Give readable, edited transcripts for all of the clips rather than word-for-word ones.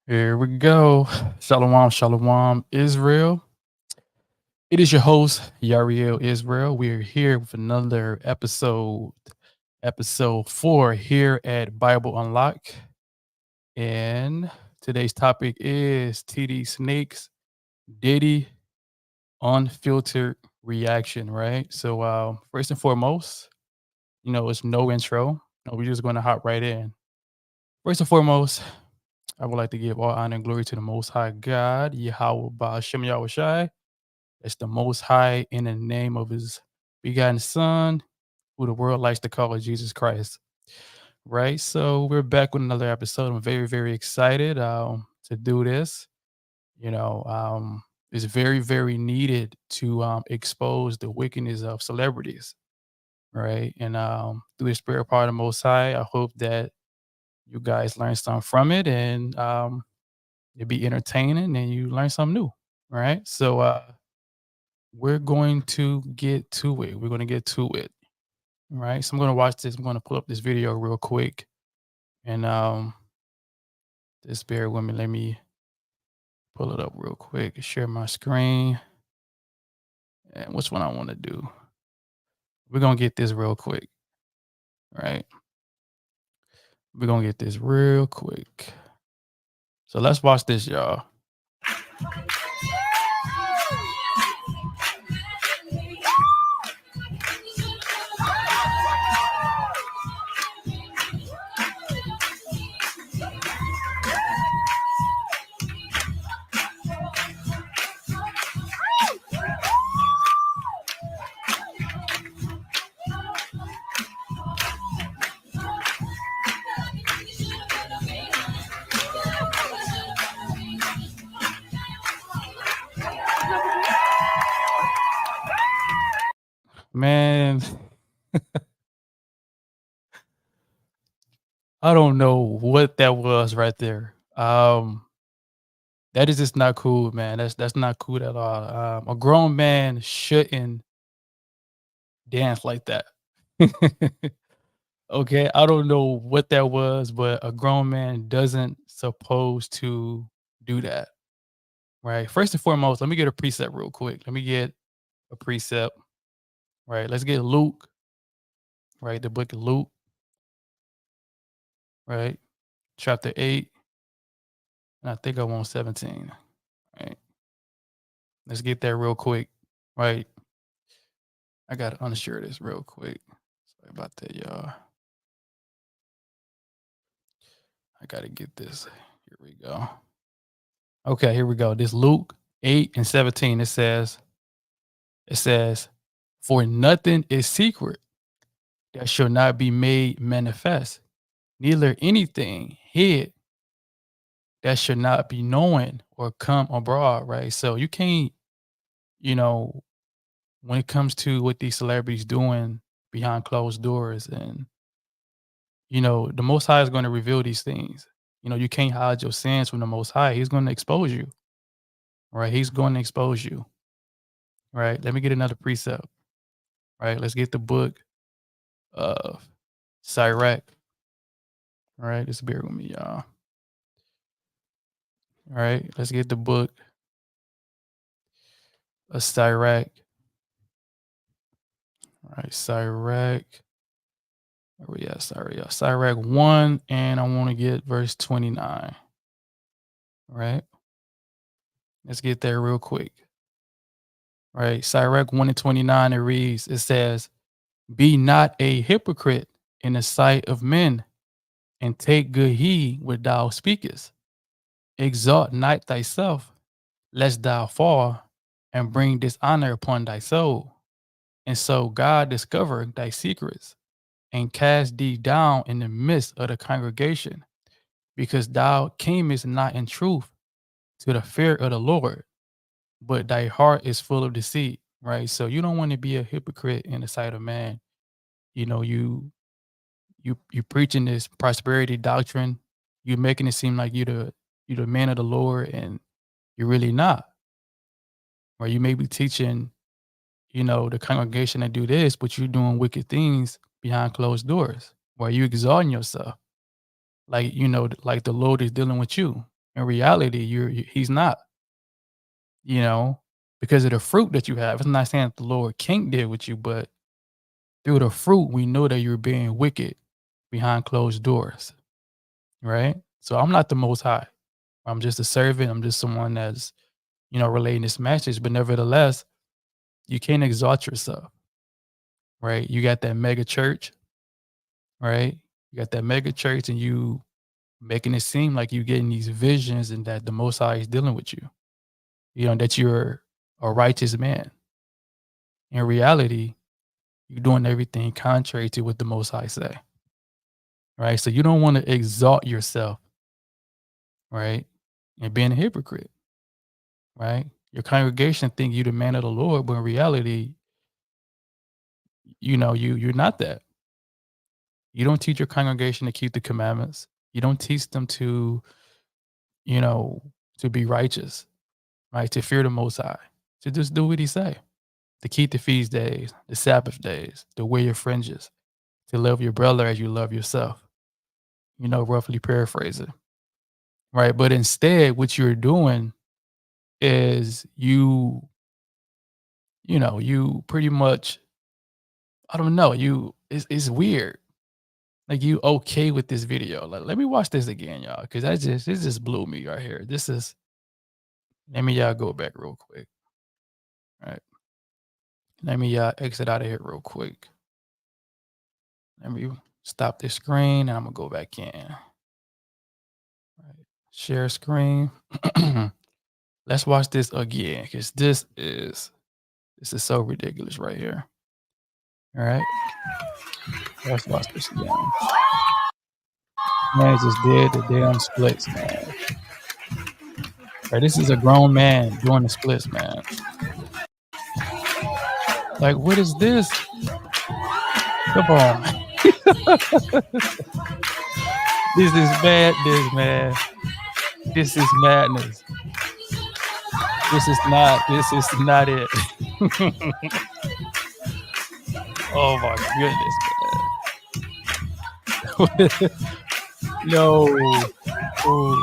Here we go. Shalom, shalom, Israel. It is your host, Yariel Israel. We're here with another episode 4 here at Bible Unlocked. And today's topic is TD Snake's Diddy Unfiltered reaction, right? So, first and foremost, it's no intro. No, we're just going to hop right in. First and foremost, I would like to give all honor and glory to the Most High God, Yahweh Ba'ashem Yahushai. It's the Most High in the name of His begotten Son, who the world likes to call Jesus Christ. Right? So we're back with another episode. I'm very, very excited to do this. It's very, very needed to expose the wickedness of celebrities. Right? And through the spirit part of the Most High, I hope that you guys learn something from it and it'd be entertaining and you learn something new. Right? So we're going to get to it. We're going to get to it. All right. So I'm going to watch this. I'm going to pull up this video real quick. And just bear with me. Let me pull it up real quick. Share my screen. And which one I want to do. We're going to get this real quick. All right. We're going to get this real quick. So let's watch this, y'all. Man, I don't know what that was right there. That is just not cool, man. That's not cool at all. A grown man shouldn't dance like that. Okay, I don't know what that was, but a grown man doesn't supposed to do that, right? First and foremost, let me get a precept real quick. Let me get a precept, right? Let's get Luke, right? The book of Luke, right? Chapter 8, and I think I want 17, right? Let's get there real quick, right? I got to unshare this real quick. Sorry about that, y'all. I got to get this. Here we go. Okay, here we go. This Luke 8 and 17, it says, for nothing is secret that shall not be made manifest, neither anything hid that should not be known or come abroad, right? So you can't, when it comes to what these celebrities doing behind closed doors and, the Most High is going to reveal these things. You can't hide your sins from the Most High. He's going to expose you, right? He's going to expose you, right? Let me get another precept, right? Let's get the book of Sirach. All right, just bear with me, y'all. All right, let's get the book of Sirach. All right, Sirach. Where we at? Sirach 1, and I want to get verse 29. All right, let's get there real quick. All right, Sirach 1 and 29, it says, be not a hypocrite in the sight of men, and take good heed what thou speakest. Exalt not thyself, lest thou fall, and bring dishonor upon thy soul. And so God discover thy secrets, and cast thee down in the midst of the congregation, because thou camest not in truth to the fear of the Lord, but thy heart is full of deceit, right? So you don't want to be a hypocrite in the sight of man. You preaching this prosperity doctrine, you're making it seem like you're the man of the Lord, and you're really not. Or you may be teaching, the congregation to do this, but you're doing wicked things behind closed doors, where you exalting yourself. Like, like the Lord is dealing with you. In reality, he's not, you know, because of the fruit that you have. It's not saying that the Lord can't deal with you, but through the fruit, we know that you're being wicked behind closed doors, right? So I'm not the most high. I'm just a servant. I'm just someone that's, relaying this message. But nevertheless, you can't exalt yourself, right? You got that mega church, right? You got that mega church and you making it seem like you getting these visions and that the most high is dealing with you, that you're a righteous man. In reality, you're doing everything contrary to what the most high say, right? So you don't want to exalt yourself, right? And being a hypocrite, right? Your congregation think you the man of the Lord, but in reality, you're not that. You don't teach your congregation to keep the commandments. You don't teach them you know, to be righteous, right? To fear the Most High, to just do what He say, to keep the feast days, the Sabbath days, to wear your fringes, to love your brother as you love yourself. Roughly paraphrasing, right? But instead, what you're doing is you pretty much, I don't know, it's weird. Like, you okay with this video. Like, let me watch this again, y'all, because this just blew me right here. Let me y'all go back real quick. Right. Let me exit out of here real quick. Let me stop this screen and I'm gonna go back in. Right. Share screen. Let's watch this again because this is so ridiculous right here. All right. Let's watch this again. Man just did the damn splits, man. Right, this is a grown man doing the splits, man. Like, what is this? Come on. This is madness, man. This is madness. This is not it. Oh my goodness, man. No. Ooh.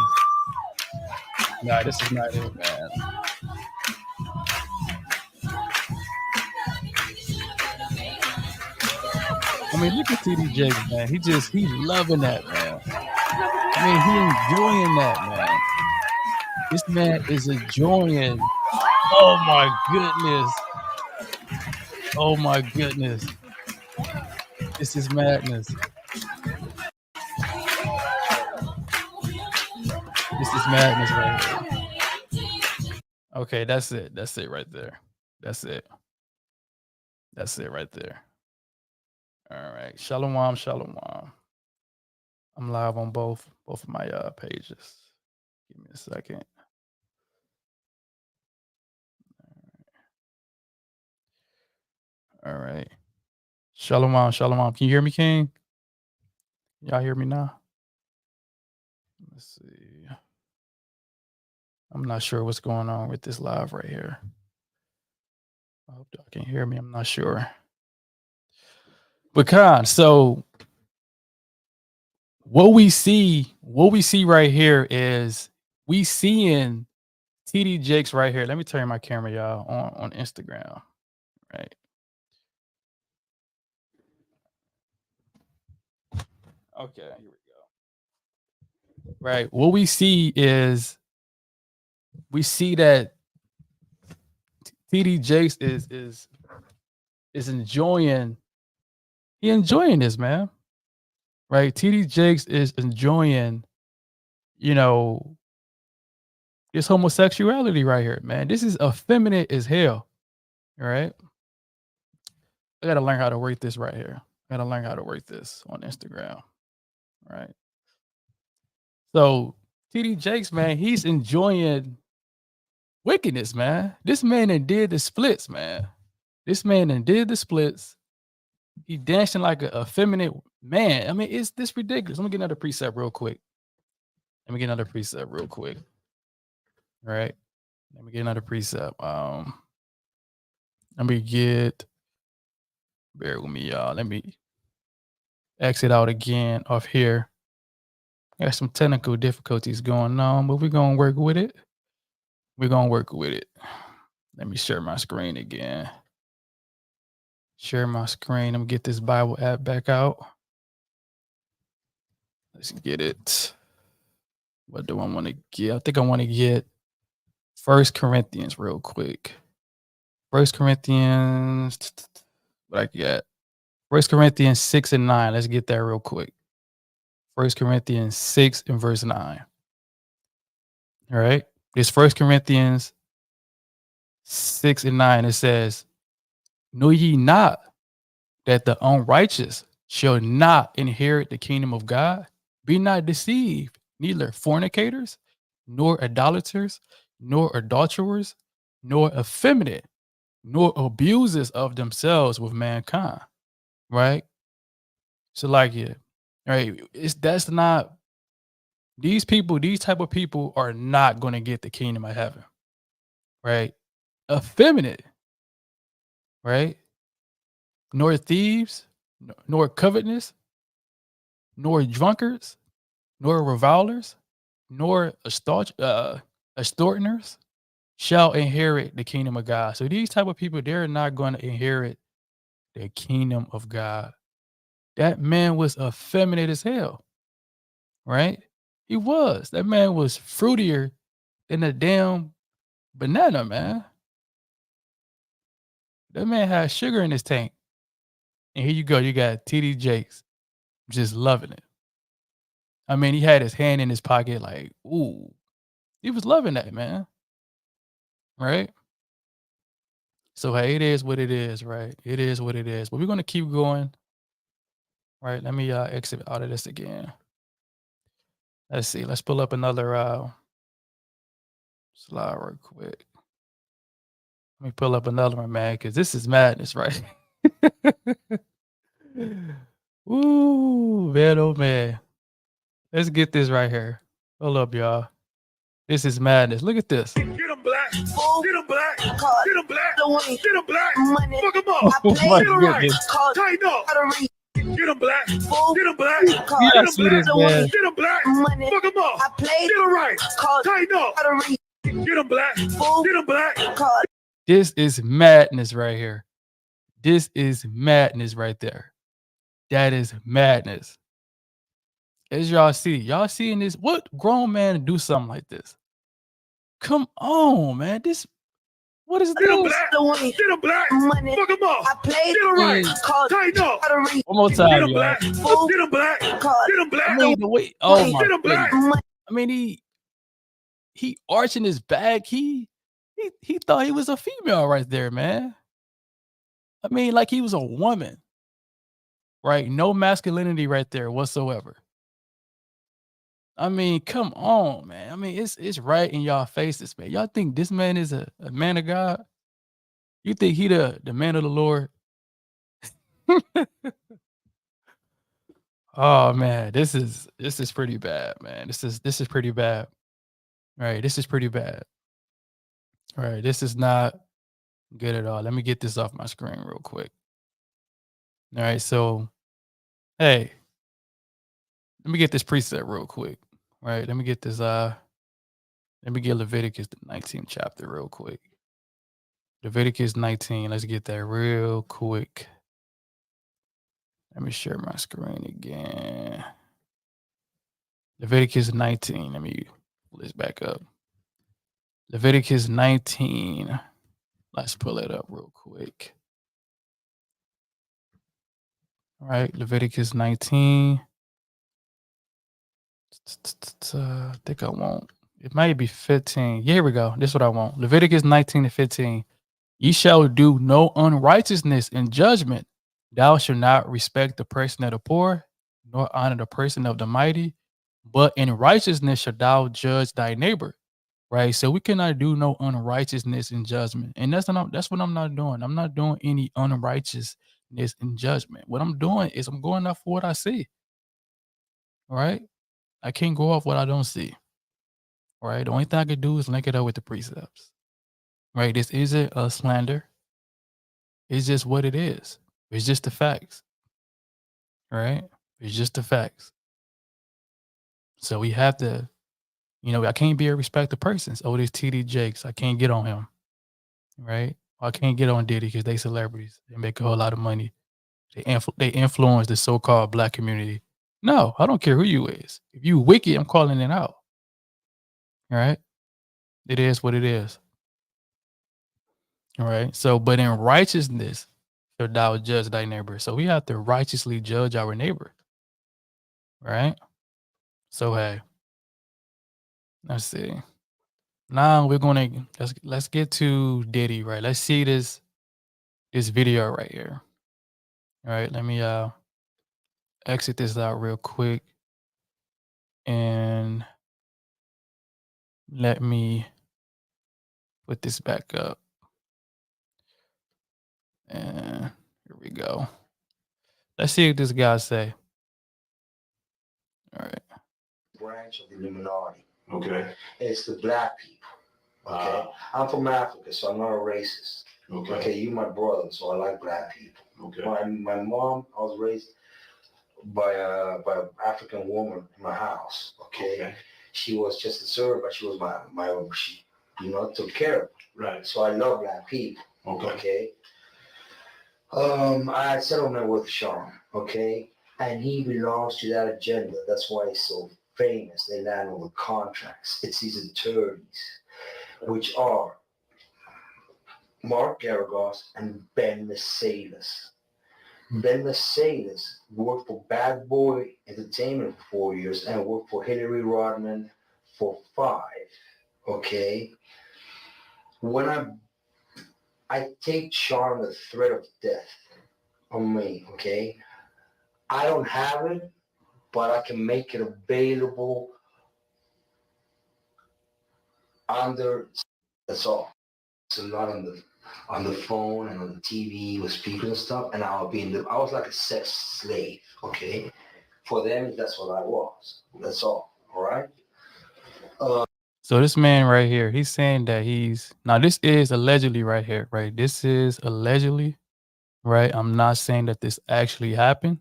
Nah, this is not it, man. I mean, look at TD Jakes, man. He's loving that, man. I mean, he enjoying that, man. This man is enjoying. Oh my goodness. Oh my goodness. This is madness. This is madness right here. Okay, that's it. That's it right there. That's it. That's it right there. All right. Shalom, shalom. I'm live on both of my pages. Give me a second. All right. Shalom, shalom. Can you hear me, King? Y'all hear me now? Let's see. I'm not sure what's going on with this live right here. I hope y'all can hear me. I'm not sure. But so what we see right here is we seeing TD Jakes right here. Let me turn my camera, y'all, on Instagram. Right. Okay, here we go. Right. What we see is that TD Jakes is enjoying this, man. Right? TD Jakes is enjoying, this homosexuality right here, man. This is effeminate as hell. All right. I gotta learn how to work this right here. I gotta learn how to work this on Instagram. Right. So TD Jakes, man, he's enjoying wickedness, man. This man done did the splits, man. This man done did the splits. He dancing like a effeminate man. I mean, it's this ridiculous. Let me get another preset real quick. All right. Let me get another preset. Let me bear with me, y'all. Let me exit out again off here. Got some technical difficulties going on, but we're gonna work with it. We're gonna work with it. Let me share my screen again. Share my screen. I'm gonna get this Bible app back out. Let's get it. What do I want to get? I think I want to get First Corinthians real quick. First Corinthians. What I got? First Corinthians 6 and 9. Let's get that real quick. First Corinthians 6 and verse 9. All right. It's First Corinthians 6 and 9. It says, "Know ye not that the unrighteous shall not inherit the kingdom of God? Be not deceived, neither fornicators, nor idolaters, nor adulterers, nor effeminate, nor abusers of themselves with mankind." Right? So like, yeah, right. That's not, these people, these type of people are not going to get the kingdom of heaven. Right? Effeminate, right? Nor thieves, nor covetousness, nor drunkards, nor revilers, nor extortioners shall inherit the kingdom of God. So these type of people, they're not going to inherit the kingdom of God. That man was effeminate as hell, right? He was. That man was fruitier than a damn banana, man. That man had sugar in his tank. And here you go, you got TD Jakes just loving it. I mean, he had his hand in his pocket, like, ooh, he was loving that, man. Right? So hey, it is what it is, right? It is what it is. But we're gonna keep going. Right. Let me exit out of this again. Let's see. Let's pull up another slide real quick. Let me pull up another one, man, because this is madness, right? Ooh, man, oh man. Let's get this right here. Hold up, y'all. This is madness. Look at this. Get them black. Get them black. Get them black. Get them black. Fuck them up. Oh my Get them right. goodness. Tighten up. Get them black. Get them black. You Get gotta them see black. this, man. Get them black. Fuck them up. Get them right. Tighten up. Get them black. Get them black. This is madness right here. This is madness right there. That is madness. As y'all seeing this, what grown man do something like this? Come on, man. What is Get them this? black. Get them black. Fuck them up. Get them right. Tighten up. One more Get time, them y'all. black. Get them black. Get them black. I mean, the way, oh my Get them black. goodness. I mean, he arching his back. He thought he was a female right there, man. I mean, like he was a woman, right? No masculinity right there whatsoever. I mean, come on, man. I mean, it's right in y'all faces, man. Y'all think this man is a man of God? You think he the man of the Lord? Oh man, this is pretty bad, man. This is pretty bad. Right, this is pretty bad. Right, this is not good at all. Let me get this off my screen real quick. All right, so hey, let me get this preset real quick. Right, let me get this. Let me get Leviticus the 19th chapter real quick. Leviticus 19. Let's get that real quick. Let me share my screen again. Leviticus 19. Let me pull this back up. Leviticus 19. Let's pull it up real quick. All right, Leviticus 19. I think I want, it might be 15. Yeah, here we go. This is what I want. Leviticus 19 to 15. Ye shall do no unrighteousness in judgment. Thou shalt not respect the person of the poor, nor honor the person of the mighty, but in righteousness shalt thou judge thy neighbor. Right. So we cannot do no unrighteousness in judgment. And that's what I'm not doing. I'm not doing any unrighteousness in judgment. What I'm doing is I'm going off what I see. All right. I can't go off what I don't see. All right. The only thing I can do is link it up with the precepts. Right. This isn't a slander. It's just what it is. It's just the facts. Right. It's just the facts. So we have to, I can't be a respected person. Oh, this TD Jakes, I can't get on him, right? I can't get on Diddy because they celebrities. They make a whole lot of money. They influence the so-called black community. No, I don't care who you is. If you wicked, I'm calling it out. All right? It is what it is. All right? So, but in righteousness, thou judge thy neighbor. So we have to righteously judge our neighbor. Right? So hey, let's see. Now we're gonna let's get to Diddy, right? Let's see this video right here. All right, let me exit this out real quick and let me put this back up. And here we go. Let's see what this guy say. All right. Branch of the Illuminati. Okay. It's the black people. Okay. I'm from Africa, so I'm not a racist. Okay. You my brother, so I like black people. Okay. My mom, I was raised by an African woman in my house. Okay. She was just a servant, but she was she took care of me. Right. So I love black people. Okay. I had settlement with Sean. Okay. And he belongs to that agenda. That's why he's so famous. They land over contracts. It's these attorneys, which are Mark Garagos and Ben Mercedes. Ben Mercedes worked for Bad Boy Entertainment for 4 years and worked for Hillary Rodman for 5. Okay. When I take Sean the threat of death on me, okay? I don't have it, but I can make it available that's all. It's a lot on the phone and on the TV with speakers and stuff, and I was like a sex slave, okay? For them, that's what I was. That's all right? So this man right here, he's saying that this is allegedly right here, right? This is allegedly, right? I'm not saying that this actually happened,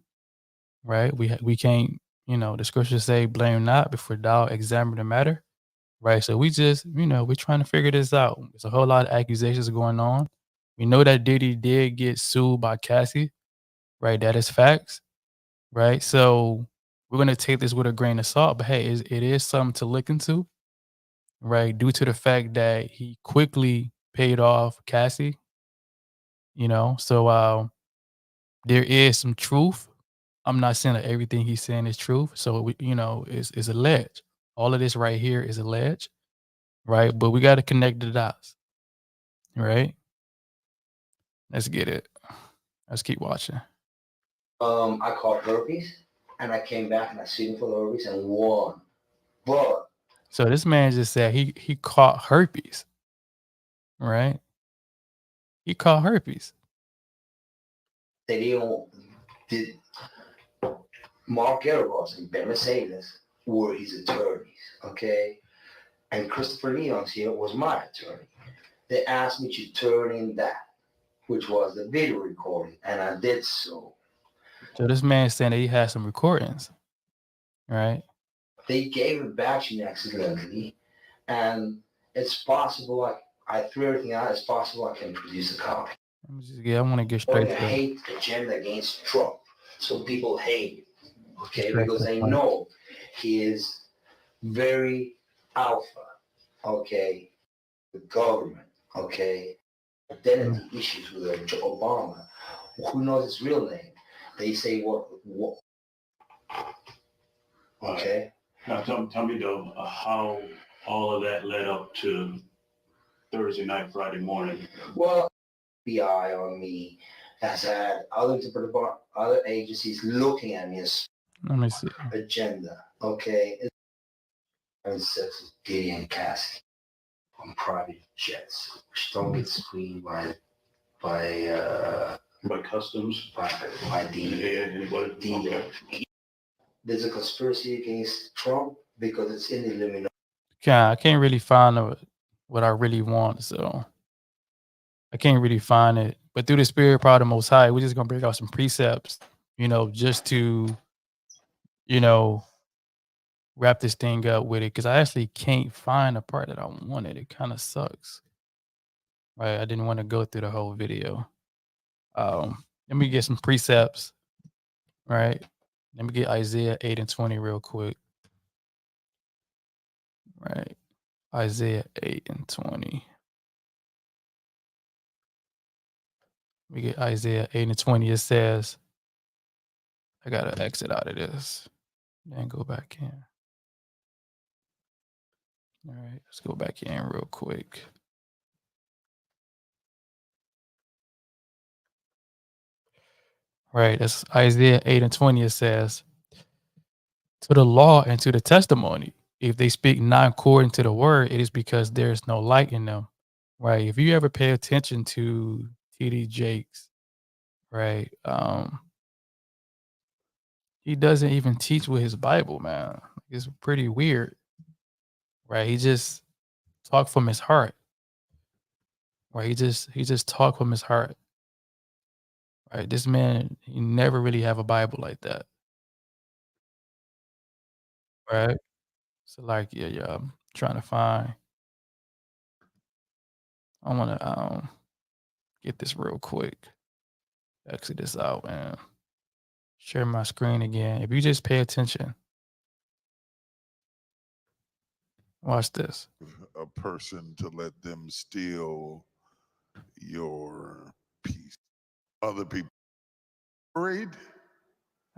right? We can't, the scriptures say blame not before thou examine the matter, right? So we just, we're trying to figure this out. There's a whole lot of accusations going on. We know that Diddy did get sued by Cassie, right? That is facts, right? So we're going to take this with a grain of salt, but hey, it is something to look into, right? Due to the fact that he quickly paid off Cassie, so there is some truth. I'm not saying that everything he's saying is truth. So is alleged. All of this right here is alleged, right? But we got to connect the dots, right? Let's get it. Let's keep watching. I caught herpes, and I came back and I sued him for the herpes and won. But so this man just said he caught herpes, right? He caught herpes. Did Mark Garagos and Ben Mercedes were his attorneys, okay? And Christopher Leon's here was my attorney. They asked me to turn in that, which was the video recording, and I did so. So this man saying that he had some recordings, right? They gave it back to me accidentally, and it's possible I threw everything out. It's possible I can produce a copy. I want to get straight to hate agenda against Trump, so people hate him, okay? Because they know he is very alpha, okay? The government, okay? Identity issues with Obama. Who knows his real name? They say what? Okay. Now tell me though how all of that led up to Thursday night, Friday morning. Well, FBI on me has had other agencies looking at me as let me see agenda. Okay. And sex with Diddy and Cassie on private jets, which don't get screened by customs, by the There's a conspiracy against Trump because it's in the Illuminati. I can't really find what I really want, so I can't really find it. But through the Spirit, power of the Most High, we're just gonna break out some precepts, just to, wrap this thing up with it because I actually can't find the part that I wanted. It kind of sucks. Right. I didn't want to go through the whole video. Let me get some precepts. Right. Let me get Isaiah 8 and 20 real quick. Right. Isaiah 8 and 20. We get Isaiah 8 and 20. It says, I got to exit out of this. Then go back in. All right. Let's go back in real quick. Right. That's Isaiah 8 and 20. It says, to the law and to the testimony, if they speak not according to the word, it is because there is no light in them. Right. If you ever pay attention to TD Jakes, right, he doesn't even teach with his Bible, man. It's pretty weird. Right. He just talk from his heart. Right. He just talk from his heart. Right. This man, he never really have a Bible like that. Right. So like, yeah, I'm trying to find. I want to get this real quick. Exit this out and share my screen again. If you just pay attention, watch this. A person to let them steal your peace. Other people worried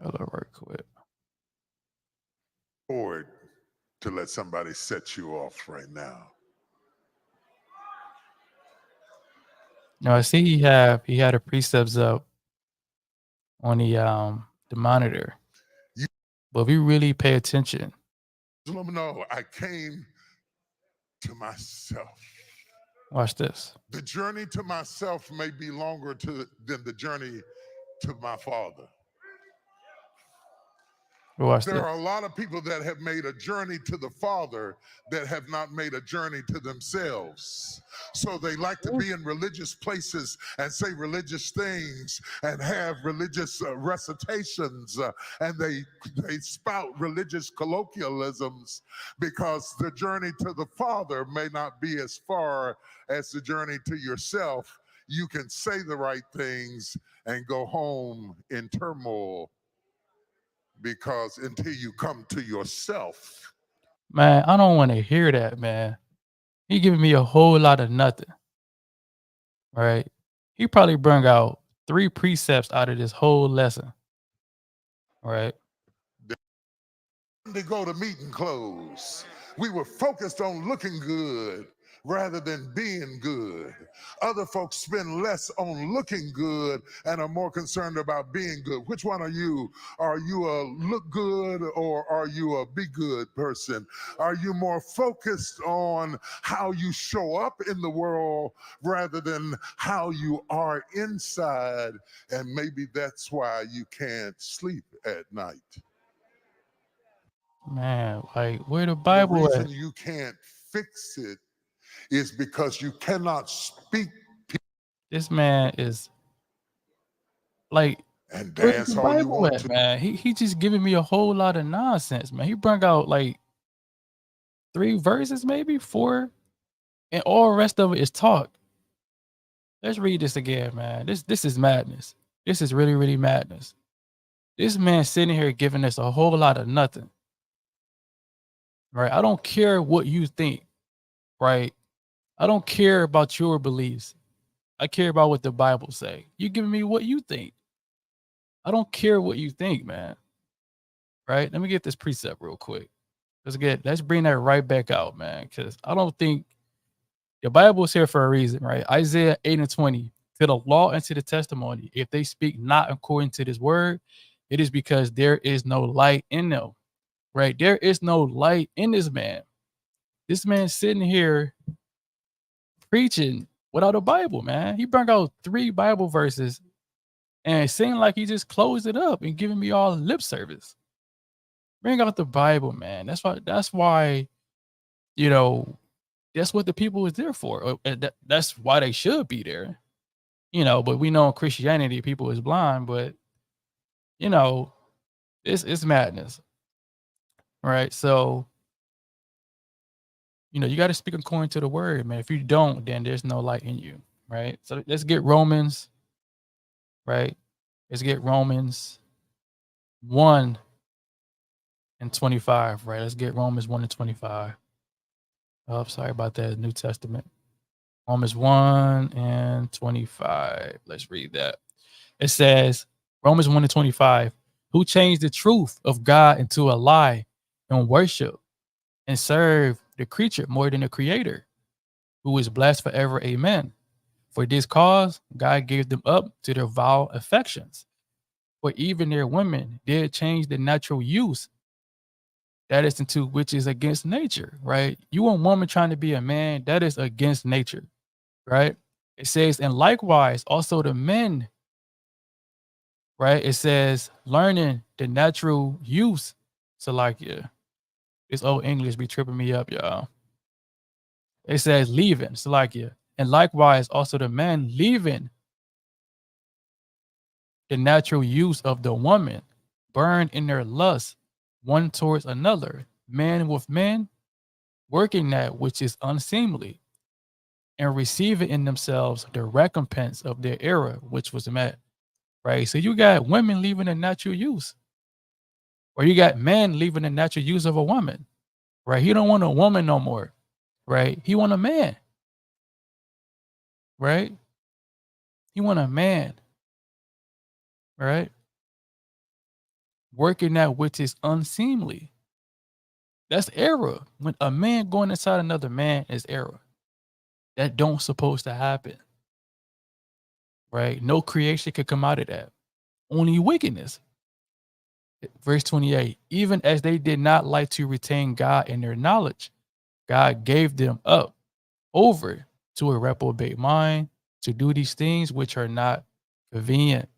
Hold on, right quick. or to let somebody set you off right now. Now I see he had the precepts up on the monitor. But if you really pay attention, Let them know I came to myself. watch this. The journey to myself may be longer than the journey to my Father. Watch There this. are a lot of people that have made a journey to the Father that have not made a journey to themselves. So they like to be in religious places and say religious things and have religious recitations and they spout religious colloquialisms because the journey to the Father may not be as far as the journey to yourself. You can say the right things and go home in turmoil. Because until you come to yourself. Man, I don't want to hear that, man. He giving me a whole lot of nothing. Right? He probably bring out 3 precepts out of this whole lesson. Right? They go to meeting clothes. We were focused on looking good rather than being good. Other folks spend less on looking good and are more concerned about being good. Which one are you? Are you a look good or are you a be good person? Are you more focused on how you show up in the world rather than how you are inside? And maybe that's why you can't sleep at night. Man, like where the Bible The reason at? you can't fix it is because you cannot speak This man is like, and where's dance the all you Bible want at, to. man? He just giving me a whole lot of nonsense, man. He brought out like 3 verses, maybe 4, and all the rest of it is talk. Let's read this again, man. This is madness. This is really, really madness. This man sitting here giving us a whole lot of nothing. Right? I don't care what you think, right? I don't care about your beliefs. I care about what the Bible say. You giving me what you think. I don't care what you think, man. Right? Let me get this precept real quick. Let's bring that right back out, man. Because I don't think the Bible is here for a reason, right? Isaiah 8 and 20. To the law and to the testimony, if they speak not according to this word, it is because there is no light in them. Right? There is no light in this man. This man sitting here preaching without a Bible, man. He brought out 3 Bible verses and it seemed like he just closed it up and giving me all lip service. Bring out the Bible, man. That's why, you know, that's what the people is there for. That's why they should be there. You know, but we know in Christianity people is blind, but you know, it's madness. right? So, you got to speak according to the word, man. If you don't, then there's no light in you, right? So let's get Romans, right? Let's get Romans 1 and 25, right? Let's get Romans 1 and 25. Oh, sorry about that. New Testament. Romans 1 and 25. Let's read that. It says, Romans 1 and 25, who changed the truth of God into a lie and worship and serve the creature more than the creator, who is blessed forever. Amen. For this cause, God gave them up to their vile affections. For even their women did change the natural use that is into which is against nature, right? You a woman trying to be a man, that is against nature, right? It says, and likewise also the men, right? It says, learning the natural use. So like, yeah, this old English be tripping me up, y'all. It says leaving, so like, yeah. And likewise also the men leaving the natural use of the woman, burn in their lust one towards another, man with man, working that which is unseemly, and receiving in themselves the recompense of their error, which was met. Right. So you got women leaving the natural use, or you got men leaving the natural use of a woman. Right. He don't want a woman no more. Right. He want a man. Right. He want a man. Right. Working that which is unseemly. That's error. When a man going inside another man is error. That don't supposed to happen. Right? No creation could come out of that. Only wickedness. Verse 28, even as they did not like to retain God in their knowledge, God gave them up over to a reprobate mind to do these things which are not convenient,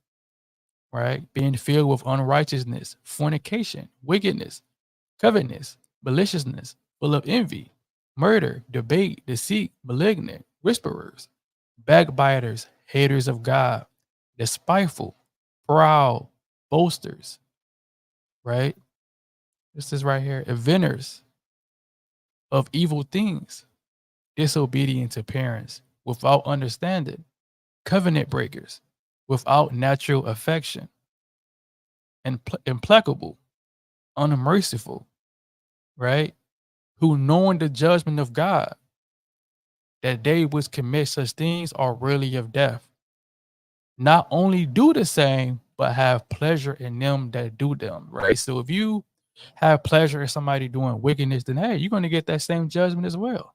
right? Being filled with unrighteousness, fornication, wickedness, covetousness, maliciousness, full of envy, murder, debate, deceit, malignant, whisperers, backbiters, haters of God, despiteful, proud, boasters, right? This is right here, inventors of evil things, disobedient to parents, without understanding, covenant breakers, without natural affection, and implacable, unmerciful, right? Who knowing the judgment of God, that they which commit such things are really of death. Not only do the same, but have pleasure in them that do them, right? So if you have pleasure in somebody doing wickedness, then hey, you're going to get that same judgment as well,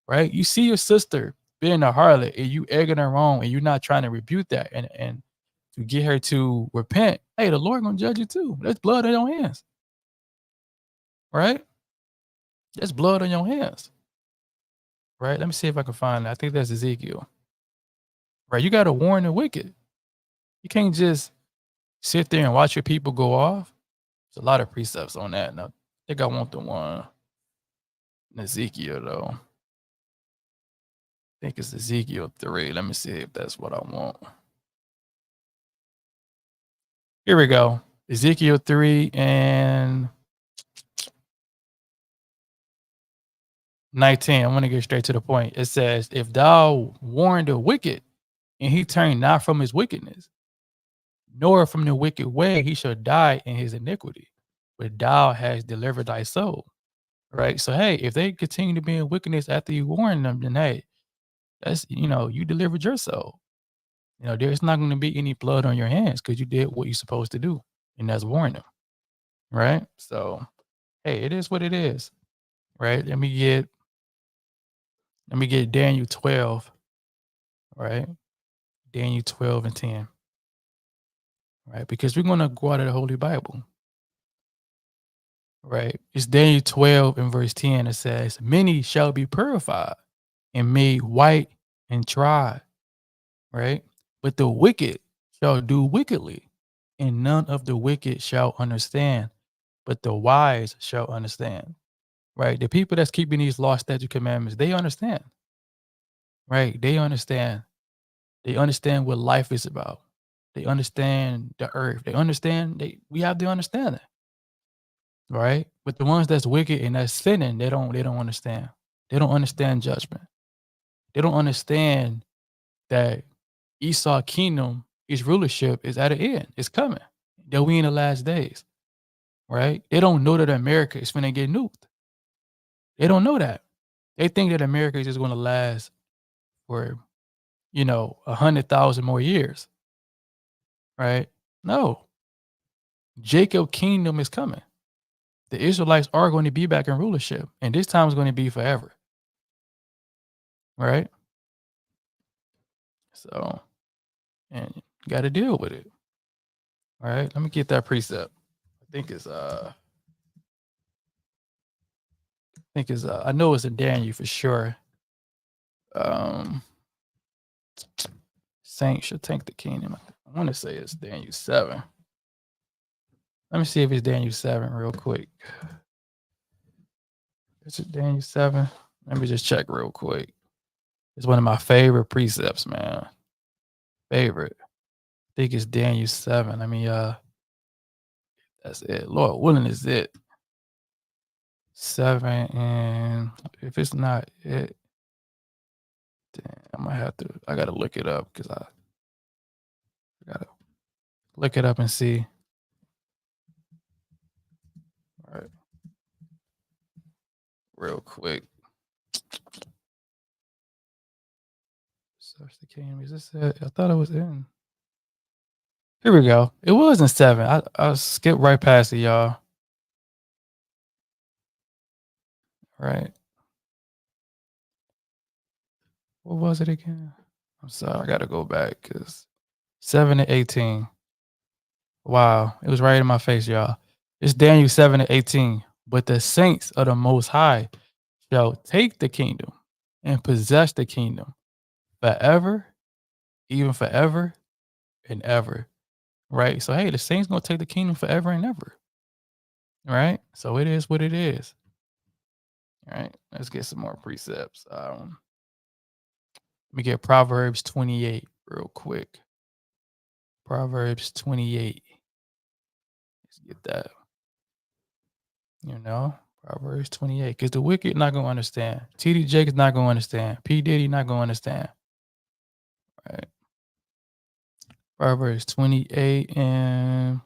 right? You see your sister being a harlot and you egging her on and you're not trying to rebuke that and to get her to repent, hey, the Lord going to judge you too. There's blood on your hands, right? There's blood on your hands, right? Let me see if I can find that. I think that's Ezekiel, right? You got to warn the wicked. You can't just sit there and watch your people go off. There's a lot of precepts on that. Now, I think I want the one in Ezekiel, though. I think it's Ezekiel 3. Let me see if that's what I want. Here we go. Ezekiel 3 and 19. I want to get straight to the point. It says, if thou warn the wicked, and he turn not from his wickedness, nor from the wicked way, he shall die in his iniquity. But thou hast delivered thy soul. Right? So, hey, if they continue to be in wickedness after you warn them, then hey, that's, you delivered your soul. There's not going to be any blood on your hands because you did what you're supposed to do, and that's warn them. Right? So, hey, it is what it is. Right? Let me get Daniel 12. Right? Daniel 12 and 10. Right? Because we're going to go out of the Holy Bible. Right? It's Daniel 12 and verse 10. It says, many shall be purified and made white and tried. Right? But the wicked shall do wickedly, and none of the wicked shall understand, but the wise shall understand. Right? The people that's keeping these law, statute, commandments, they understand. Right? They understand. They understand what life is about. They understand the earth. They understand. We have the understanding. right? But the ones that's wicked and that's sinning, they don't understand. They don't understand judgment. They don't understand that Esau kingdom, his rulership is at an end. It's coming. That we in the last days, right? They don't know that America is finna get nuked. They don't know that. They think that America is just gonna last for, 100,000 more years, right? No. Jacob kingdom is coming. The Israelites are going to be back in rulership, and this time is going to be forever, right? So, and you got to deal with it. All right, let me get that precept. I know it's in Daniel for sure. Saints should take the kingdom. I want to say it's Daniel 7. Let me see if it's Daniel 7 real quick. Is it Daniel 7? Let me just check real quick. It's one of my favorite precepts, man. Favorite. I think it's Daniel 7. I mean, that's it. Lord willing is it. 7, and if it's not it, then I gotta look it up because I gotta look it up and see. All right. Real quick. Search the kingdom. Is this it? I thought it was in. Here we go. It was in 7. I skipped right past it, y'all. Right. What was it again? I'm sorry. I got to go back because 7 to 18. Wow. It was right in my face, y'all. It's Daniel 7 to 18. But the saints of the Most High shall take the kingdom and possess the kingdom forever, even forever and ever. Right? So, hey, the saints going to take the kingdom forever and ever. Right? So, it is what it is. All right. Let's get some more precepts. Let me get Proverbs 28 real quick. Proverbs 28. Let's get that. Proverbs 28. Because the wicked not going to understand. TD Jakes not going to understand. P. Diddy not going to understand. Right. Proverbs 28 and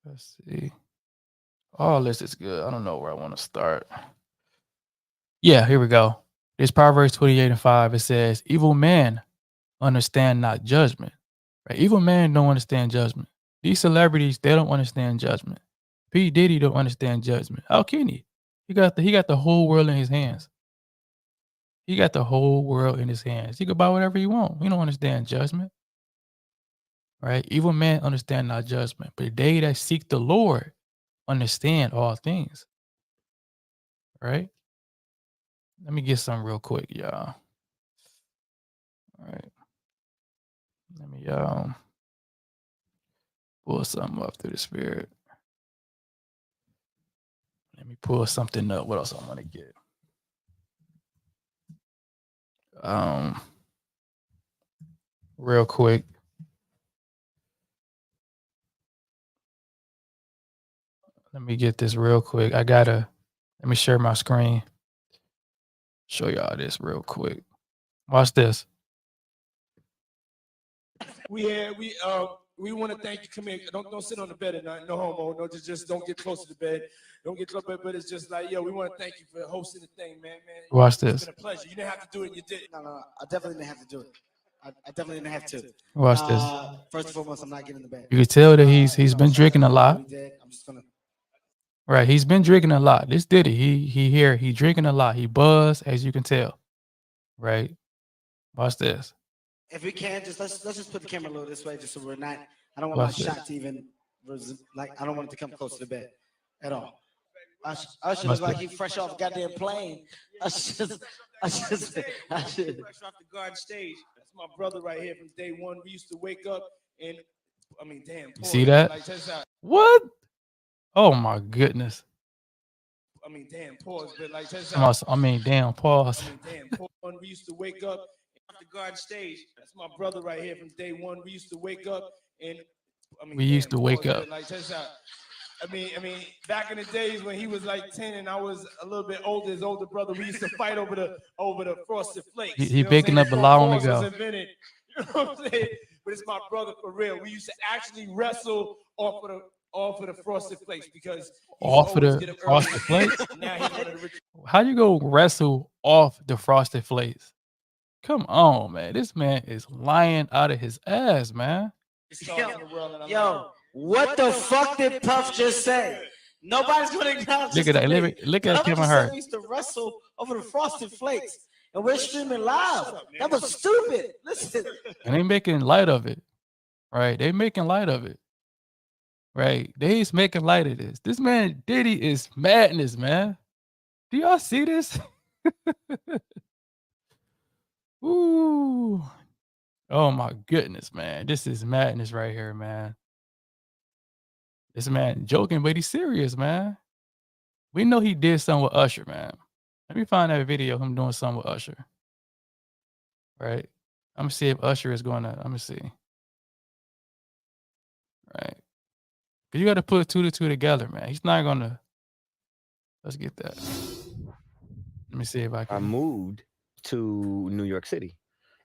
let's see. All this is good. I don't know where I want to start. Yeah, here we go. It's Proverbs 28 and 5. It says, evil men understand not judgment. Right? Evil men don't understand judgment. These celebrities, they don't understand judgment. P. Diddy don't understand judgment. How can he? He got the whole world in his hands. He got the whole world in his hands. He can buy whatever he wants. He don't understand judgment. Right? Evil men understand not judgment. But they that seek the Lord understand all things. Right? Let me get some real quick, y'all. All right. Let me pull something up through the spirit. Let me pull something up. What else I want to get? Real quick. Let me get this real quick. Let me share my screen. Show y'all this real quick. Watch this. We want to thank you. Come here. Don't sit on the bed at night. No homo. No, just don't get close to the bed. Don't get close. But it's just like, yo, we want to thank you for hosting the thing, man. Watch this. It's been a pleasure. You didn't have to do it. You did. No. I definitely didn't have to do it. I definitely didn't have to. Watch this. First and foremost, I'm not getting in the bed. You can tell that he's been drinking a lot. I'm just gonna. Right, he's been drinking a lot. This Diddy, he drinking a lot. He buzzed, as you can tell. Right. Watch this. If we can, let's just put the camera a little this way, just so we're not. I don't want my shot to even I don't want it to come close to the bed at all. I should look like he fresh off a goddamn plane. I should. Fresh off the garden stage. That's my brother right here from day one. We used to wake up and, damn. You see that? What? Oh my goodness. Damn, pause. But like, damn, pause. Damn, pause. We used to wake up off the garden stage. That's my brother right here from day one. We used to wake up and, We used to wake up. Like, check this out. I mean, back in the days when he was like 10 and I was a little bit older, his older brother, we used to fight over the Frosted Flakes. He picking up a lot on the go. You know what I'm saying? But it's my brother for real. We used to actually wrestle off of the Frosted Flakes because off of the Frosted Flakes. How you go wrestle off the Frosted Flakes? Come on, man. This man is lying out of his ass, man. Yo, what the fuck did Puff just say? Nobody's gonna acknowledge. Look at that. Look at Kevin Hart. We used to wrestle over the Frosted Flakes, and we're streaming live. That was stupid. Listen. And they making light of it, right? They making light of it, right? They's making light of this. This man Diddy is madness, man. Do y'all see this? Ooh. Oh my goodness, man. This is madness right here, man. This man joking, but he's serious, man. We know he did something with Usher, man. Let me find that video of him doing something with Usher. Right? I'm gonna see if Usher is gonna, I'm gonna see. Right. Cause you gotta put 2 to 2 together, man. He's not gonna, let's get that. Let me see if I can. I moved to New York City.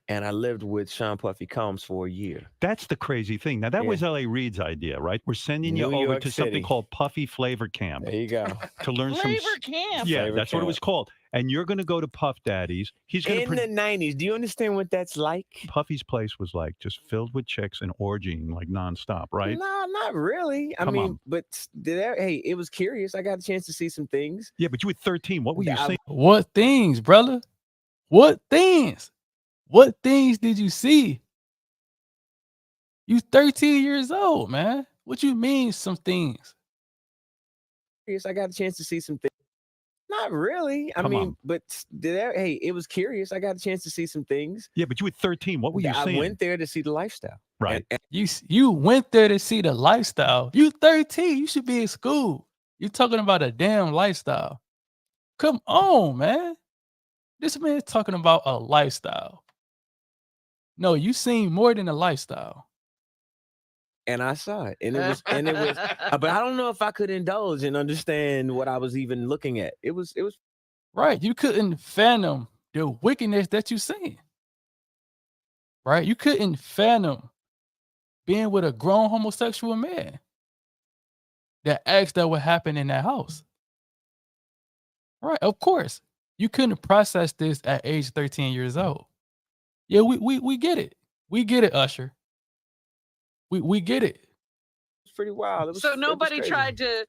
And I lived with Sean Puffy Combs for a year. That's the crazy thing. Now, that was L.A. Reid's idea, right? We're sending you over to something called Puffy Flavor Camp. There you go. To learn some... Flavor Camp. Yeah, Flavor that's Camp. what it was called. And you're going to go to Puff Daddy's. He's going in the 90s. Do you understand what that's like? Puffy's place was like just filled with chicks and orgying like nonstop, right? No, not really. I mean, but hey, it was curious. I got a chance to see some things. Yeah, but you were 13. What were you saying? What things, brother? What things? What things did you see? You 13 years old, man. What you mean some things? Yes, I got a chance to see some things. Not really. I mean, but hey, it was curious. I got a chance to see some things. Yeah, but you were 13. What were you saying? I went there to see the lifestyle. Right. You went there to see the lifestyle. You 13. You should be in school. You're talking about a damn lifestyle. Come on, man. This man's talking about a lifestyle. No, you seen more than a lifestyle. And I saw it. And it was but I don't know if I could indulge and understand what I was even looking at. It was right. You couldn't fathom the wickedness that you seen. Right? You couldn't fathom being with a grown homosexual man that asked that what happened in that house. Right, of course. You couldn't process this at age 13 years old. Yeah, we get it. We get it, Usher. We get it. It's pretty wild. So nobody tried to,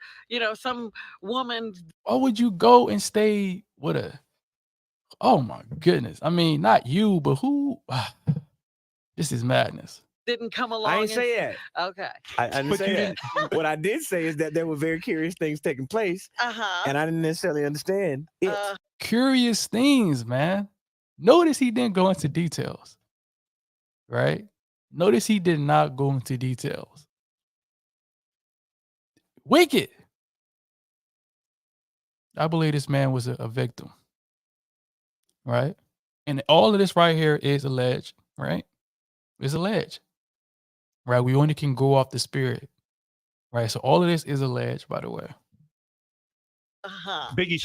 some woman. Why would you go and stay with a? Oh my goodness! I mean, not you, but who? This is madness. Didn't come along. I didn't say that. Okay. I didn't say that. What I did say is that there were very curious things taking place, and I didn't necessarily understand it. Curious things, man. Notice he didn't go into details. Right? Notice he did not go into details. Wicked. I believe this man was a victim. Right? And all of this right here is alleged, right? It's alleged. Right? We only can go off the spirit. Right? So all of this is alleged, by the way. Biggie.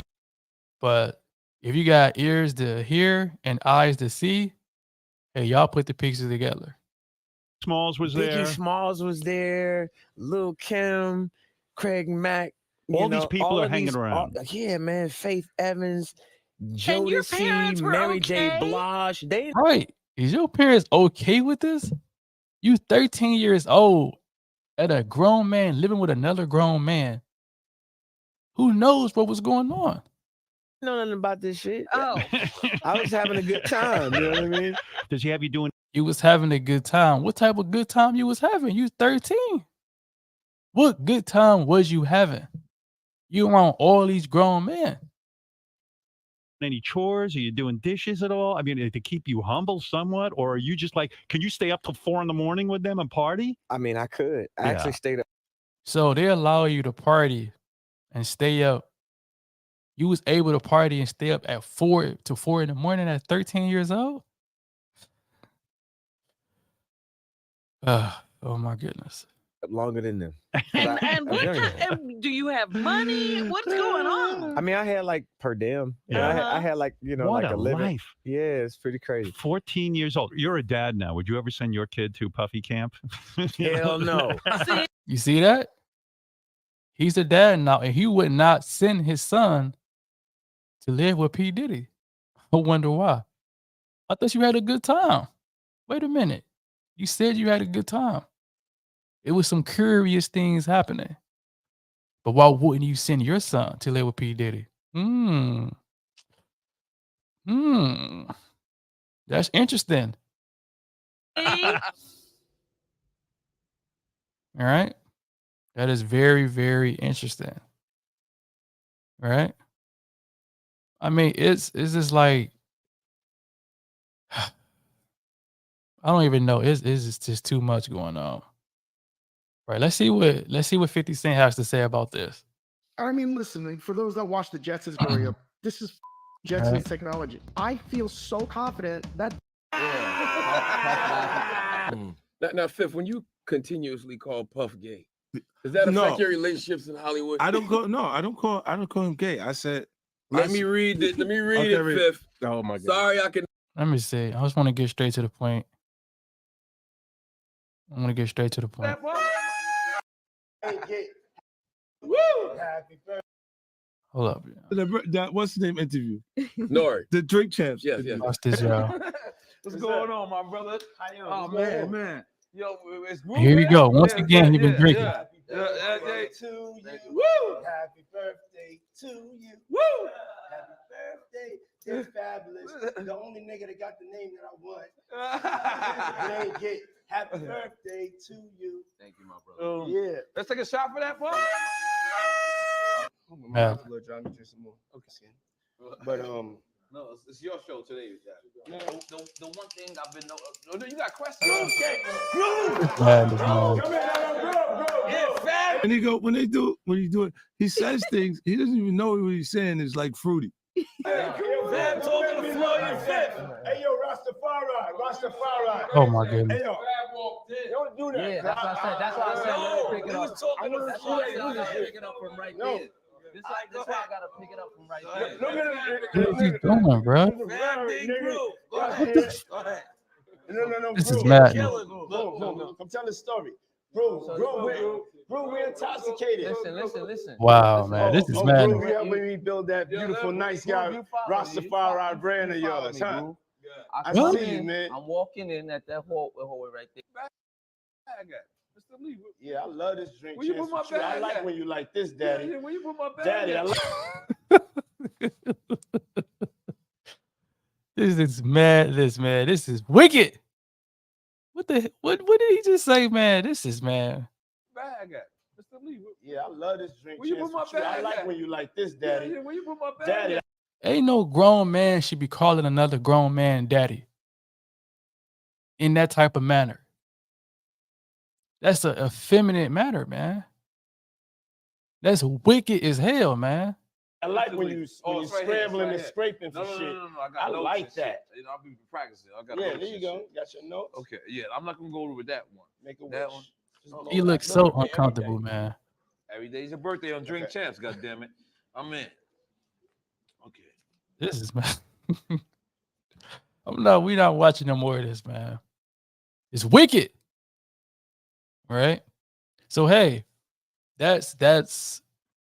But if you got ears to hear and eyes to see, hey, y'all put the pieces together. Smalls was there. Biggie Smalls was there. Lil' Kim, Craig Mack. All these people are hanging around. Yeah, man. Faith Evans, Jodeci, Mary J. Blige. Right. Is your parents okay with this? You 13 years old at a grown man living with another grown man. Who knows what was going on? Know nothing about this shit. Oh. I was having a good time. You know what I mean? Does he have you doing? You was having a good time. What type of good time you was having? You 13. What good time was you having? You around all these grown men. Any chores? Are you doing dishes at all? I mean, to keep you humble somewhat, or are you just like, can you stay up till 4 a.m. with them and party? I mean, I could. I actually stayed up. So they allow you to party and stay up. You was able to party and stay up at 4 to 4 in the morning at 13 years old? Oh my goodness. longer than them. And what kind, do you have money? What's going on? I mean, I had like per diem. You know, I had like, you know, What like a a living. life. Yeah, it's pretty crazy. 14 years old. You're a dad now. Would you ever send your kid to Puffy camp? Hell no. You see that? He's a dad now, and he would not send his son to live with P. Diddy. I wonder why. I thought you had a good time. Wait a minute. You said you had a good time. It was some curious things happening. But why wouldn't you send your son to live with P. Diddy? That's interesting. All right. That is very, very interesting. Right? I mean, it's just like I don't even know. It's just too much going on. Right. Let's see what 50 Cent has to say about this. I mean, listen, for those that watch the Jetsons growing up, this is Jetsons technology. I feel so confident that. Now, Fifth, when you continuously call Puff gay, does that affect your relationships in Hollywood? I don't call him gay. I said, Let me read it, Fifth. Oh my God. Sorry, I can. Let me see. I just want to get straight to the point. I want to get straight to the point. Woo! Happy birthday. Hold up. That what's the name interview? Nori. The Drink Champs. Yes. Watch this, y'all. What's going on, my brother? Oh man. Yo, it's Here you go. Once again, he been drinking. Happy birthday to you. Woo! Happy birthday to you. Woo! Happy birthday. It's fabulous. The only nigga that got the name that I want. It ain't gay. Happy birthday to you. Thank you, my brother. Yeah. Let's take a shot for that, boy. Yeah. Okay. But no, it's your show today. Man, the one thing I've been no, you got questions. When he do it, he says things. He doesn't even know what he's saying is like fruity. Hey, yo, Rastafari. Oh my goodness. Hey, yo, don't do that. Yeah, that's what I said. That's why I said let me pick it up. That's why I gotta pick it up from right there. This why I gotta pick it up from right there. What is he doing, bro? No, This bro. is madness. Bro, I'm telling the story. Bro, we're intoxicated. Listen. Wow, man. This is madness. Bro, we rebuild that beautiful, nice guy, Rastafari brand of yours, huh? I see you, man. I'm walking in at that hallway right there. Yeah, I love this drink. Where you put my bag I like at? when you like this, Daddy. Where you put my bag? Daddy, I like. This is madness, man. This is wicked. What did he just say, man? This is man. Bag at? Mr. Lee. Yeah, I love this drink. Where you put my bag I like at? when you like this, Daddy. Where you put my bag Daddy, at? Ain't no grown man should be calling another grown man daddy in that type of manner. That's a effeminate manner, man. That's wicked as hell, man. I like when you it's right scrambling here, and scraping for shit. No. I notes like and shit. that. You know, I'll be practicing. I got Yeah, notes there you and go. shit. Got your notes. Okay, yeah, I'm not gonna go over with that one. Make a That wish. one. Just blow He that looks so little bit every uncomfortable, day. man. Every day's your birthday on Drink Champs. God damn it, I'm in. Okay. This is man. We not watching no more of this, man. It's wicked. Right? So hey, that's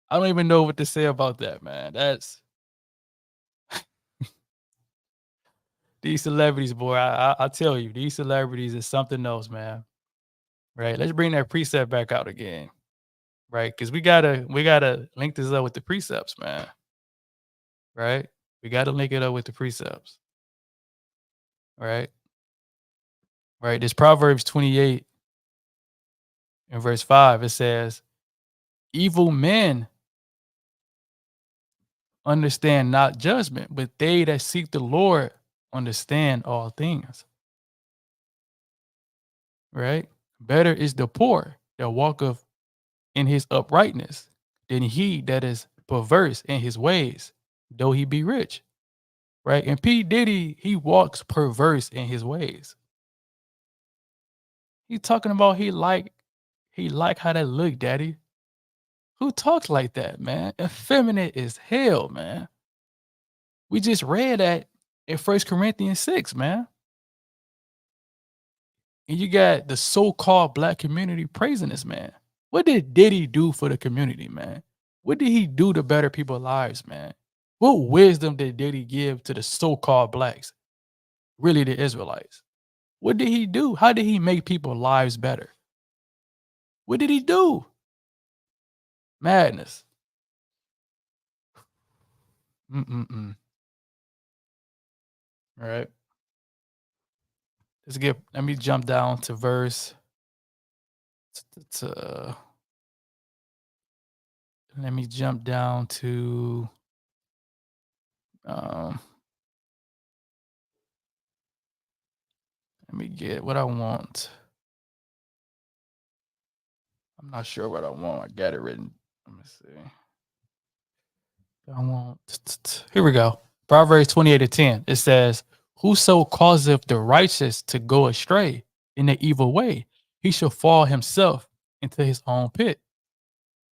I don't even know what to say about that, man. That's these celebrities, boy. I tell you, these celebrities is something else, man. Right? Let's bring that precept back out again. Right? Because we gotta link this up with the precepts, man. Right? We gotta link it up with the precepts. Right? Right. This Proverbs 28 and verse 5, it says, evil men understand not judgment, but they that seek the Lord understand all things. Right? Better is the poor that walketh in his uprightness than he that is perverse in his ways, though he be rich. Right? And P. Diddy, he walks perverse in his ways. He's talking about he like He like how that look, daddy. Who talks like that, man? Effeminate as hell, man. We just read that in 1 Corinthians 6, man. And you got the so-called black community praising this man. What did Diddy do for the community, man? What did he do to better people's lives, man? What wisdom did Diddy give to the so-called blacks? Really the Israelites. What did he do? How did he make people's lives better? What did he do? Madness. Mm-mm-mm. All right. Let me jump down to verse. Let me jump down to let me get what I want. I'm not sure what I want. I got it written. Let me see. I want. Here we go. Proverbs 28:10. It says, "Whoso causeth the righteous to go astray in the evil way, he shall fall himself into his own pit.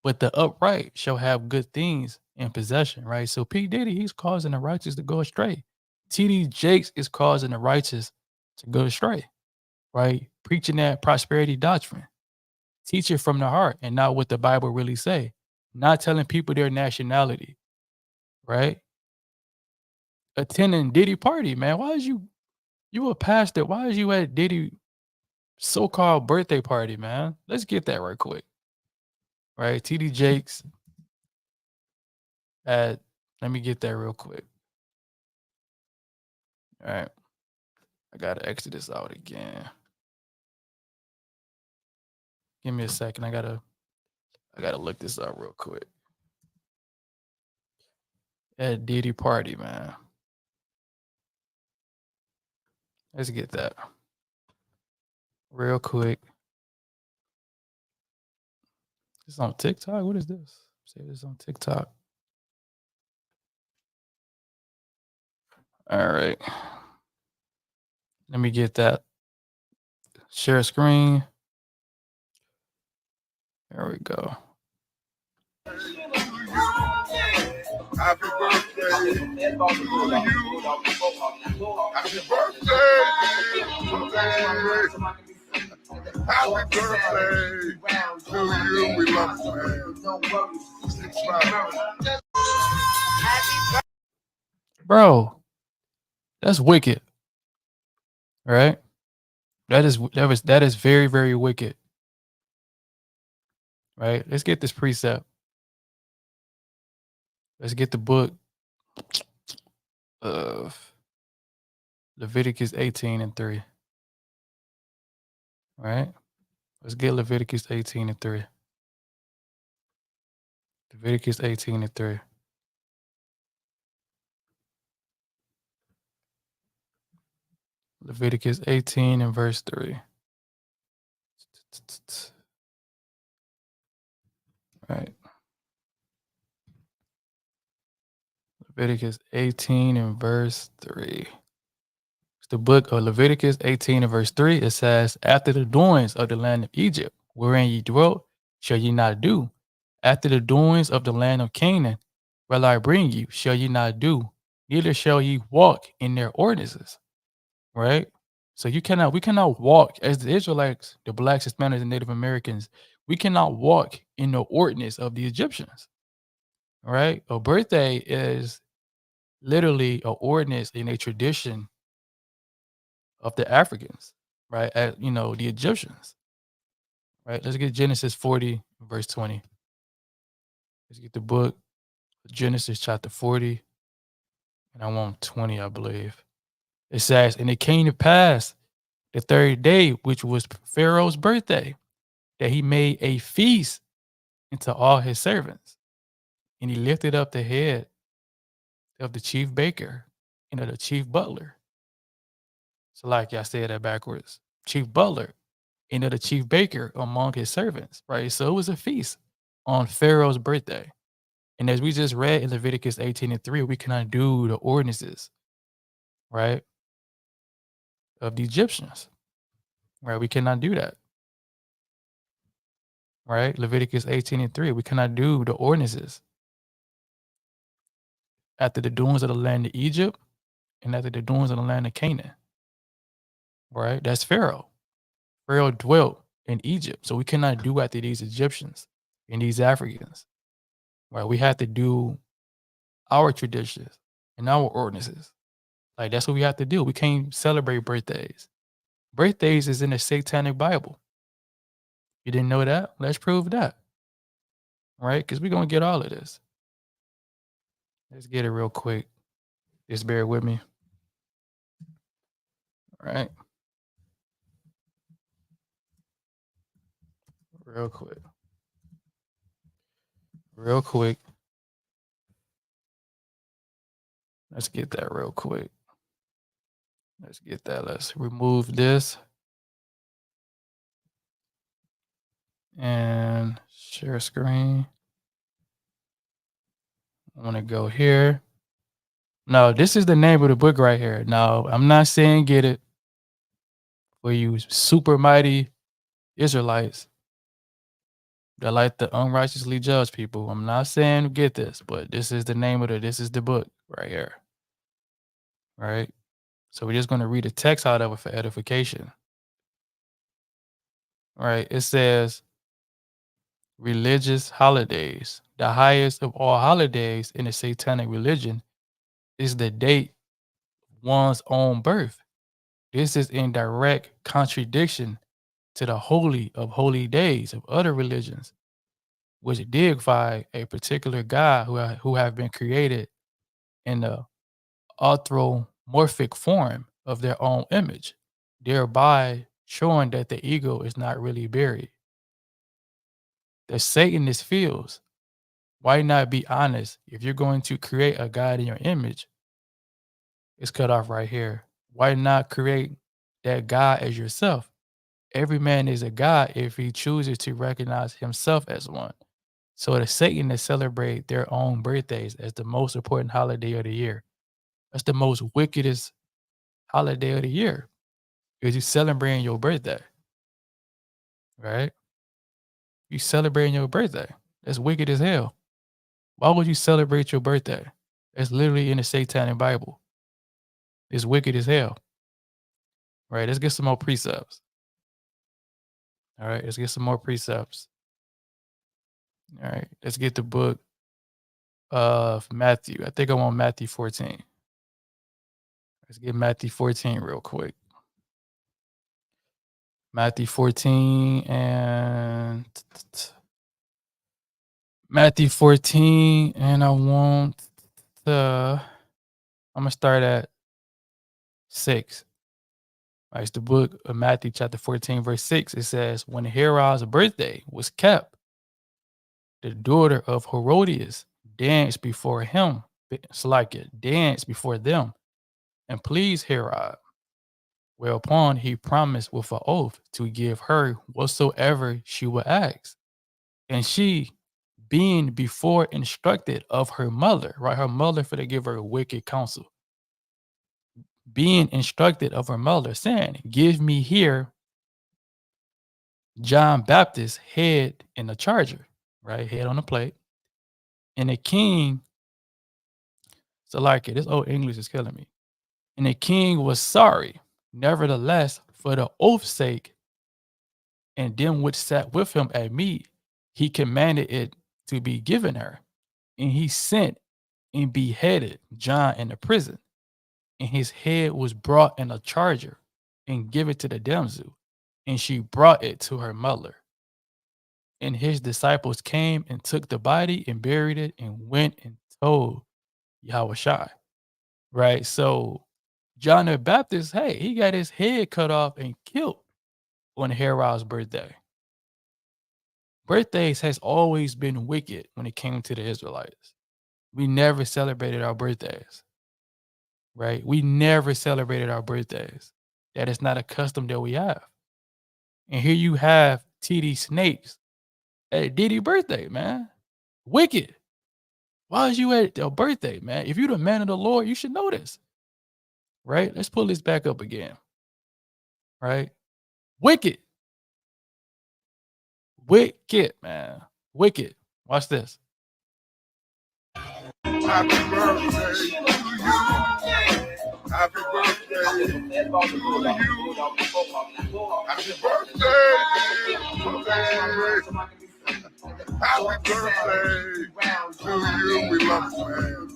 But the upright shall have good things in possession." Right. So P. Diddy, he's causing the righteous to go astray. T.D. Jakes is causing the righteous to go astray. Right. Preaching that prosperity doctrine. Teach it from the heart and not what the Bible really say. Not telling people their nationality. Right. Attending Diddy party, man. Why is you a pastor? Why is you at Diddy so-called birthday party, man? Let's get that right quick. Right. TD Jakes let me get that real quick. All right. I gotta exit this out again. Give me a second. I gotta look this up real quick. At Diddy party, man. Let's get that real quick. This on TikTok? What is this? Say this on TikTok. All right. Let me get that. Share screen. There we go. Happy birthday to you. Happy birthday. Happy birthday to you. We love you, man. Bro, that's wicked. Right? That is very, very wicked. Right? Let's get this precept. Let's get the book of Leviticus 18:3. Right? Let's get Leviticus 18:3. Leviticus 18:3. Leviticus 18 and verse 3. Right. Leviticus 18 and verse 3. It's the book of Leviticus 18 and verse 3. It says, "After the doings of the land of Egypt, wherein ye dwelt, shall ye not do. After the doings of the land of Canaan, where I bring you, shall ye not do. Neither shall ye walk in their ordinances." Right? So we cannot walk as the Israelites, the blacks, Hispanics, and Native Americans. We cannot walk in the ordinance of the Egyptians. Right? A birthday is literally an ordinance in a tradition of the Africans, right? The Egyptians. Right? Let's get Genesis 40, verse 20. Let's get the book, Genesis chapter 40, and I want 20, I believe. It says, "And it came to pass the third day, which was Pharaoh's birthday, that he made a feast unto all his servants. And he lifted up the head of the chief baker and of the chief butler." So like I said that backwards. Chief butler and of the chief baker among his servants, right? So it was a feast on Pharaoh's birthday. And as we just read in Leviticus 18:3, we cannot do the ordinances, right, of the Egyptians, right? We cannot do that. right? Leviticus 18:3. We cannot do the ordinances after the doings of the land of Egypt and after the doings of the land of Canaan, right? That's Pharaoh. Pharaoh dwelt in Egypt, so we cannot do after these Egyptians and these Africans, right? We have to do our traditions and our ordinances. Like, that's what we have to do. We can't celebrate birthdays. Birthdays is in the Satanic Bible. You didn't know that? Let's prove that, right? Because we're going to get all of this. Let's get it real quick. Just bear with me. All right. Real quick. Real quick. Let's get that real quick. Let's get that. Let's remove this. And share screen. I want to go here. No, this is the name of the book right here. No, I'm not saying get it for you super mighty Israelites that like to unrighteously judge people. I'm not saying get this, but this is the name of this is the book right here. Right? So we're just going to read the text out of it for edification. Right? It says religious holidays. The highest of all holidays in the satanic religion is the date of one's own birth. This is in direct contradiction to the holy of holy days of other religions, which deify a particular God who have been created in the anthropomorphic form of their own image, thereby showing that the ego is not really buried. The Satanist feels, why not be honest? If you're going to create a God in your image, it's cut off right here. Why not create that God as yourself? Every man is a God if he chooses to recognize himself as one. So the Satanists celebrate their own birthdays as the most important holiday of the year. That's the most wickedest holiday of the year, because you celebrating your birthday, right? You celebrating your birthday. That's wicked as hell. Why would you celebrate your birthday? It's literally in the Satanic Bible. It's wicked as hell. Right? Let's get some more precepts. All right, let's get some more precepts. All right, let's get the book of Matthew. I think I'm on Matthew 14. Let's get Matthew 14 real quick. Matthew 14 and Matthew 14, and I want the, I'm gonna start at 6. Right, it's the book of Matthew chapter 14, verse 6. It says, when Herod's birthday was kept, the daughter of Herodias danced before him. It's like it danced before them and pleased Herod. Whereupon he promised with an oath to give her whatsoever she would ask. And she, being before instructed of her mother, right? Her mother for to give her wicked counsel. Being instructed of her mother, saying, give me here John Baptist's head in the charger, right? Head on the plate. And the king, so like it, this old English is killing me. And the king was sorry, nevertheless, for the oath's sake, and them which sat with him at meat, he commanded it to be given her. And he sent and beheaded John in the prison. And his head was brought in a charger and given to the damsel. And she brought it to her mother. And his disciples came and took the body and buried it and went and told Yahushua. Right? So John the Baptist, hey, he got his head cut off and killed on Herod's birthday. Birthdays has always been wicked when it came to the Israelites. We never celebrated our birthdays. Right? We never celebrated our birthdays. That is not a custom that we have. And here you have TD Snakes at Diddy birthday, man. Wicked. Why is you at your birthday, man? If you're the man of the Lord, you should know this. Right? Let's pull this back up again. Right? Wicked. Wicked, man. Wicked. Watch this. Happy birthday to you. Happy birthday to you. Happy birthday, dear birthday. Happy birthday to you. We love you, man.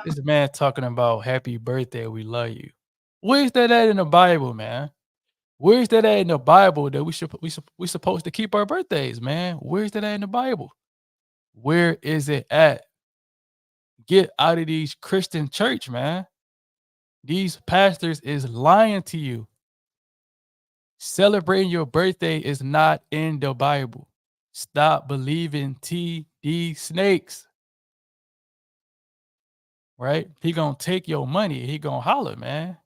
This man talking about happy birthday, we love you. Where's that at in the Bible, man? Where's that at in the Bible that we supposed to keep our birthdays, man? Where's that at in the Bible? Where is it at? Get out of these Christian church, man. These pastors is lying to you. Celebrating your birthday is not in the Bible. Stop believing TD snakes. Right? He gonna take your money. He gonna holler, man.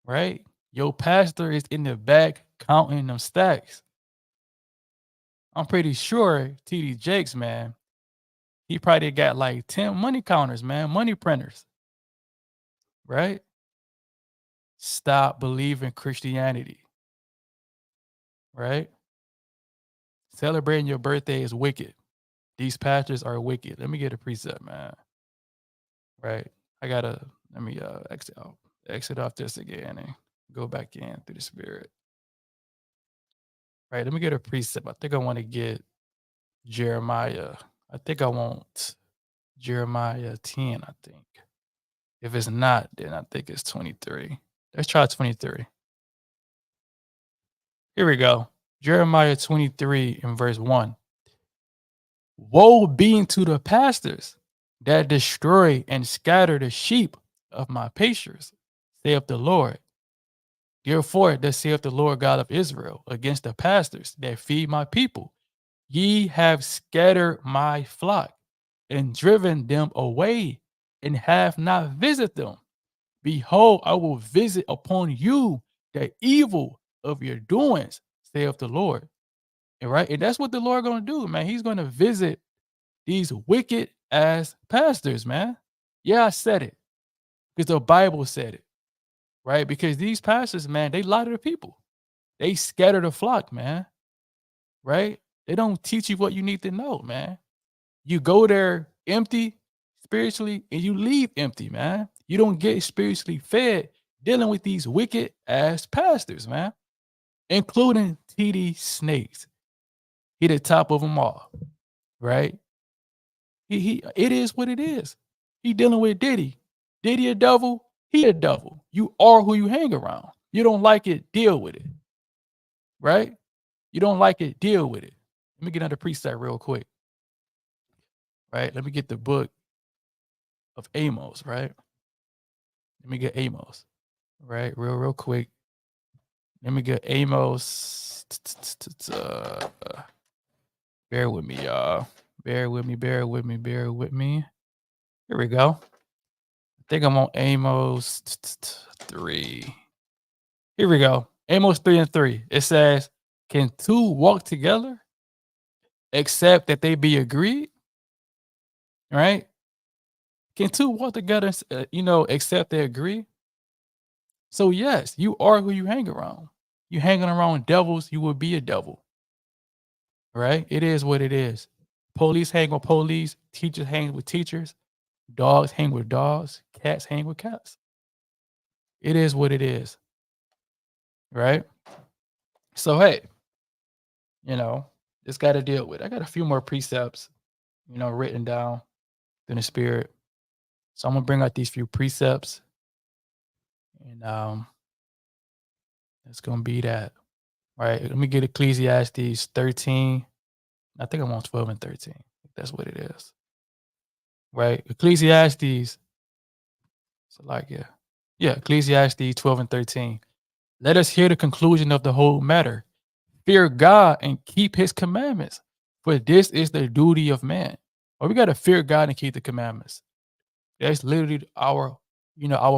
Right? Your pastor is in the back counting them stacks. I'm pretty sure TD Jakes, man, he probably got like 10 money counters, man, money printers. Right? Stop believing Christianity. Right? Celebrating your birthday is wicked. These pastors are wicked. Let me get a precept, man. Right? Let me exit off this again and go back in through the spirit. Right, let me get a precept. I think I want to get Jeremiah. I think I want Jeremiah 10, I think. If it's not, then I think it's 23. Let's try 23. Here we go. Jeremiah 23 in verse 1. Woe be to the pastors that destroy and scatter the sheep of my pastures, saith the Lord. Therefore, thus saith the Lord God of Israel against the pastors that feed my people. Ye have scattered my flock and driven them away and have not visited them. Behold, I will visit upon you the evil of your doings, saith the Lord. And right, and that's what the Lord gonna do, man. He's gonna visit these wicked ass pastors, man. Yeah, I said it because the Bible said it, right? Because these pastors, man, they lie to the people. They scatter the flock, man, right? They don't teach you what you need to know, man. You go there empty spiritually and you leave empty, man. You don't get spiritually fed dealing with these wicked ass pastors, man, including TD Snakes. He the top of them all, right? It is what it is. He dealing with Diddy. Diddy a devil, he a devil. You are who you hang around. You don't like it, deal with it. Right? You don't like it, deal with it. Let me get another precept real quick. Right? Let me get the book of Amos, right? Let me get Amos. Right? Real quick. Let me get Amos. Bear with me, y'all. Bear with me. Here we go. I think I'm on Amos 3. Here we go. Amos 3:3. It says, can two walk together except that they be agreed? Right? Can two walk together, except they agree? So yes, you are who you hang around. You hanging around devils, you will be a devil. Right? It is what it is. Police hang with police, teachers hang with teachers, dogs hang with dogs, cats hang with cats. It is what it is. Right? So hey, just got to deal with it. I got a few more precepts, written down in the spirit. So I'm gonna bring out these few precepts, and it's gonna be that. All right, let me get Ecclesiastes 13. I think I'm on 12 and 13. That's what it is. Right, Ecclesiastes. So Ecclesiastes 12 and 13. Let us hear the conclusion of the whole matter. Fear God and keep his commandments, for this is the duty of man. Well, we got to fear God and keep the commandments. That's literally our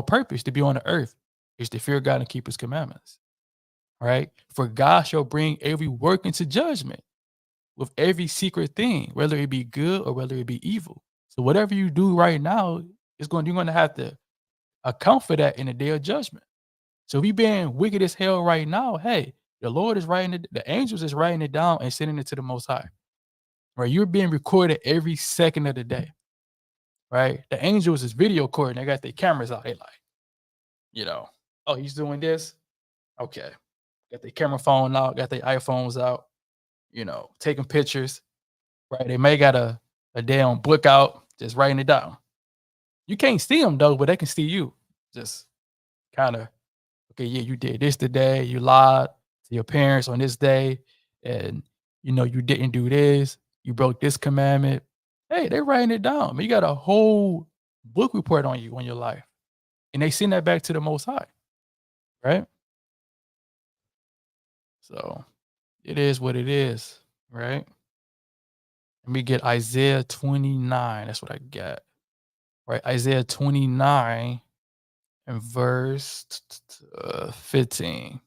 purpose to be on the earth is to fear God and keep his commandments. Right? For God shall bring every work into judgment with every secret thing, whether it be good or whether it be evil. So whatever you do right now, you're going to have to account for that in the day of judgment. So if you being wicked as hell right now, hey, The Lord is writing it, the angels is writing it down and sending it to the Most High. Right? You're being recorded every second of the day. Right? The angels is video recording. They got their cameras out. They like, oh, he's doing this. Okay. Got their camera phone out, got their iPhones out, taking pictures. Right? They may got a damn book out, just writing it down. You can't see them though, but they can see you. Just kind of, okay, yeah, you did this today. You lied to your parents on this day, and you didn't do this. You broke this commandment. Hey, they're writing it down. You got a whole book report on you on your life, and they send that back to the Most High, right? So it is what it is, right? Let me get Isaiah 29. That's what I got. Right, Isaiah 29 and verse 15.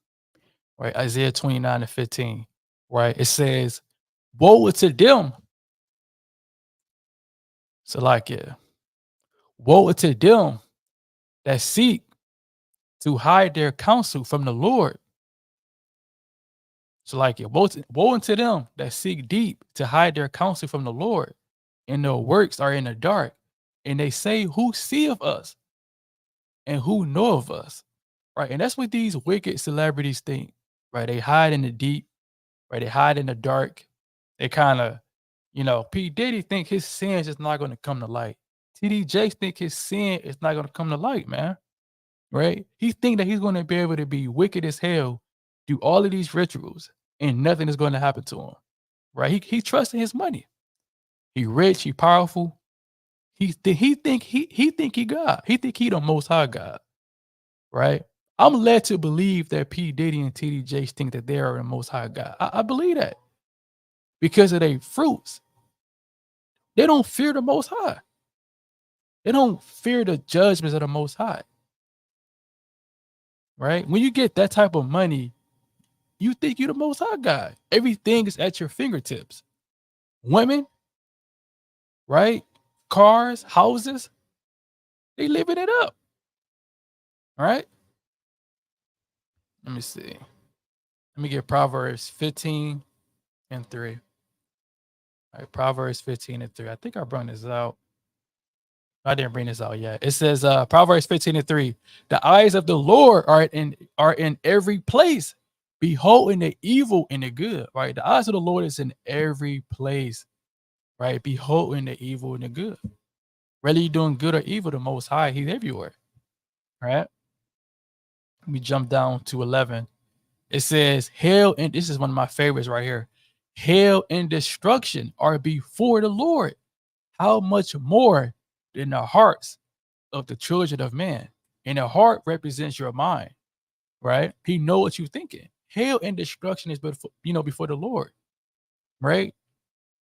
Right, Isaiah 29 and 15. Right, it says, woe to them. So like, yeah, woe to them that seek to hide their counsel from the Lord. So like, yeah, woe unto them that seek deep to hide their counsel from the Lord, and their works are in the dark. And they say, who seeth us? And who know of us? Right. And that's what these wicked celebrities think. Right. They hide in the deep, right? They hide in the dark. They kind of, P. Diddy think his sins is not going to come to light. TD Jakes think his sin is not going to come to light, man. Right? He think that he's going to be able to be wicked as hell, do all of these rituals, and nothing is going to happen to him. Right? He trusts in his money. He rich, he powerful. He think he God. He think he the Most High God. Right? I'm led to believe that P. Diddy and TD Jakes think that they are the Most High God. I believe that because of their fruits. They don't fear the Most High. They don't fear the judgments of the Most High. Right? When you get that type of money, you think you're the Most High God. Everything is at your fingertips. Women, right? Cars, houses, they living it up. All right? Let me see. Let me get Proverbs 15 and 3. All right, Proverbs 15 and 3. I think I brought this out. I didn't bring this out yet. It says Proverbs 15 and 3. The eyes of the Lord are in every place, beholding the evil and the good. Right? The eyes of the Lord is in every place, right? Beholding the evil and the good. Whether you're doing good or evil, the Most High, he's everywhere. Right? Let me jump down to 11. It says, hell, and this is one of my favorites right here. Hell and destruction are before the Lord. How much more than the hearts of the children of man? And the heart represents your mind, right? He knows what you're thinking. Hell and destruction is before the Lord, right?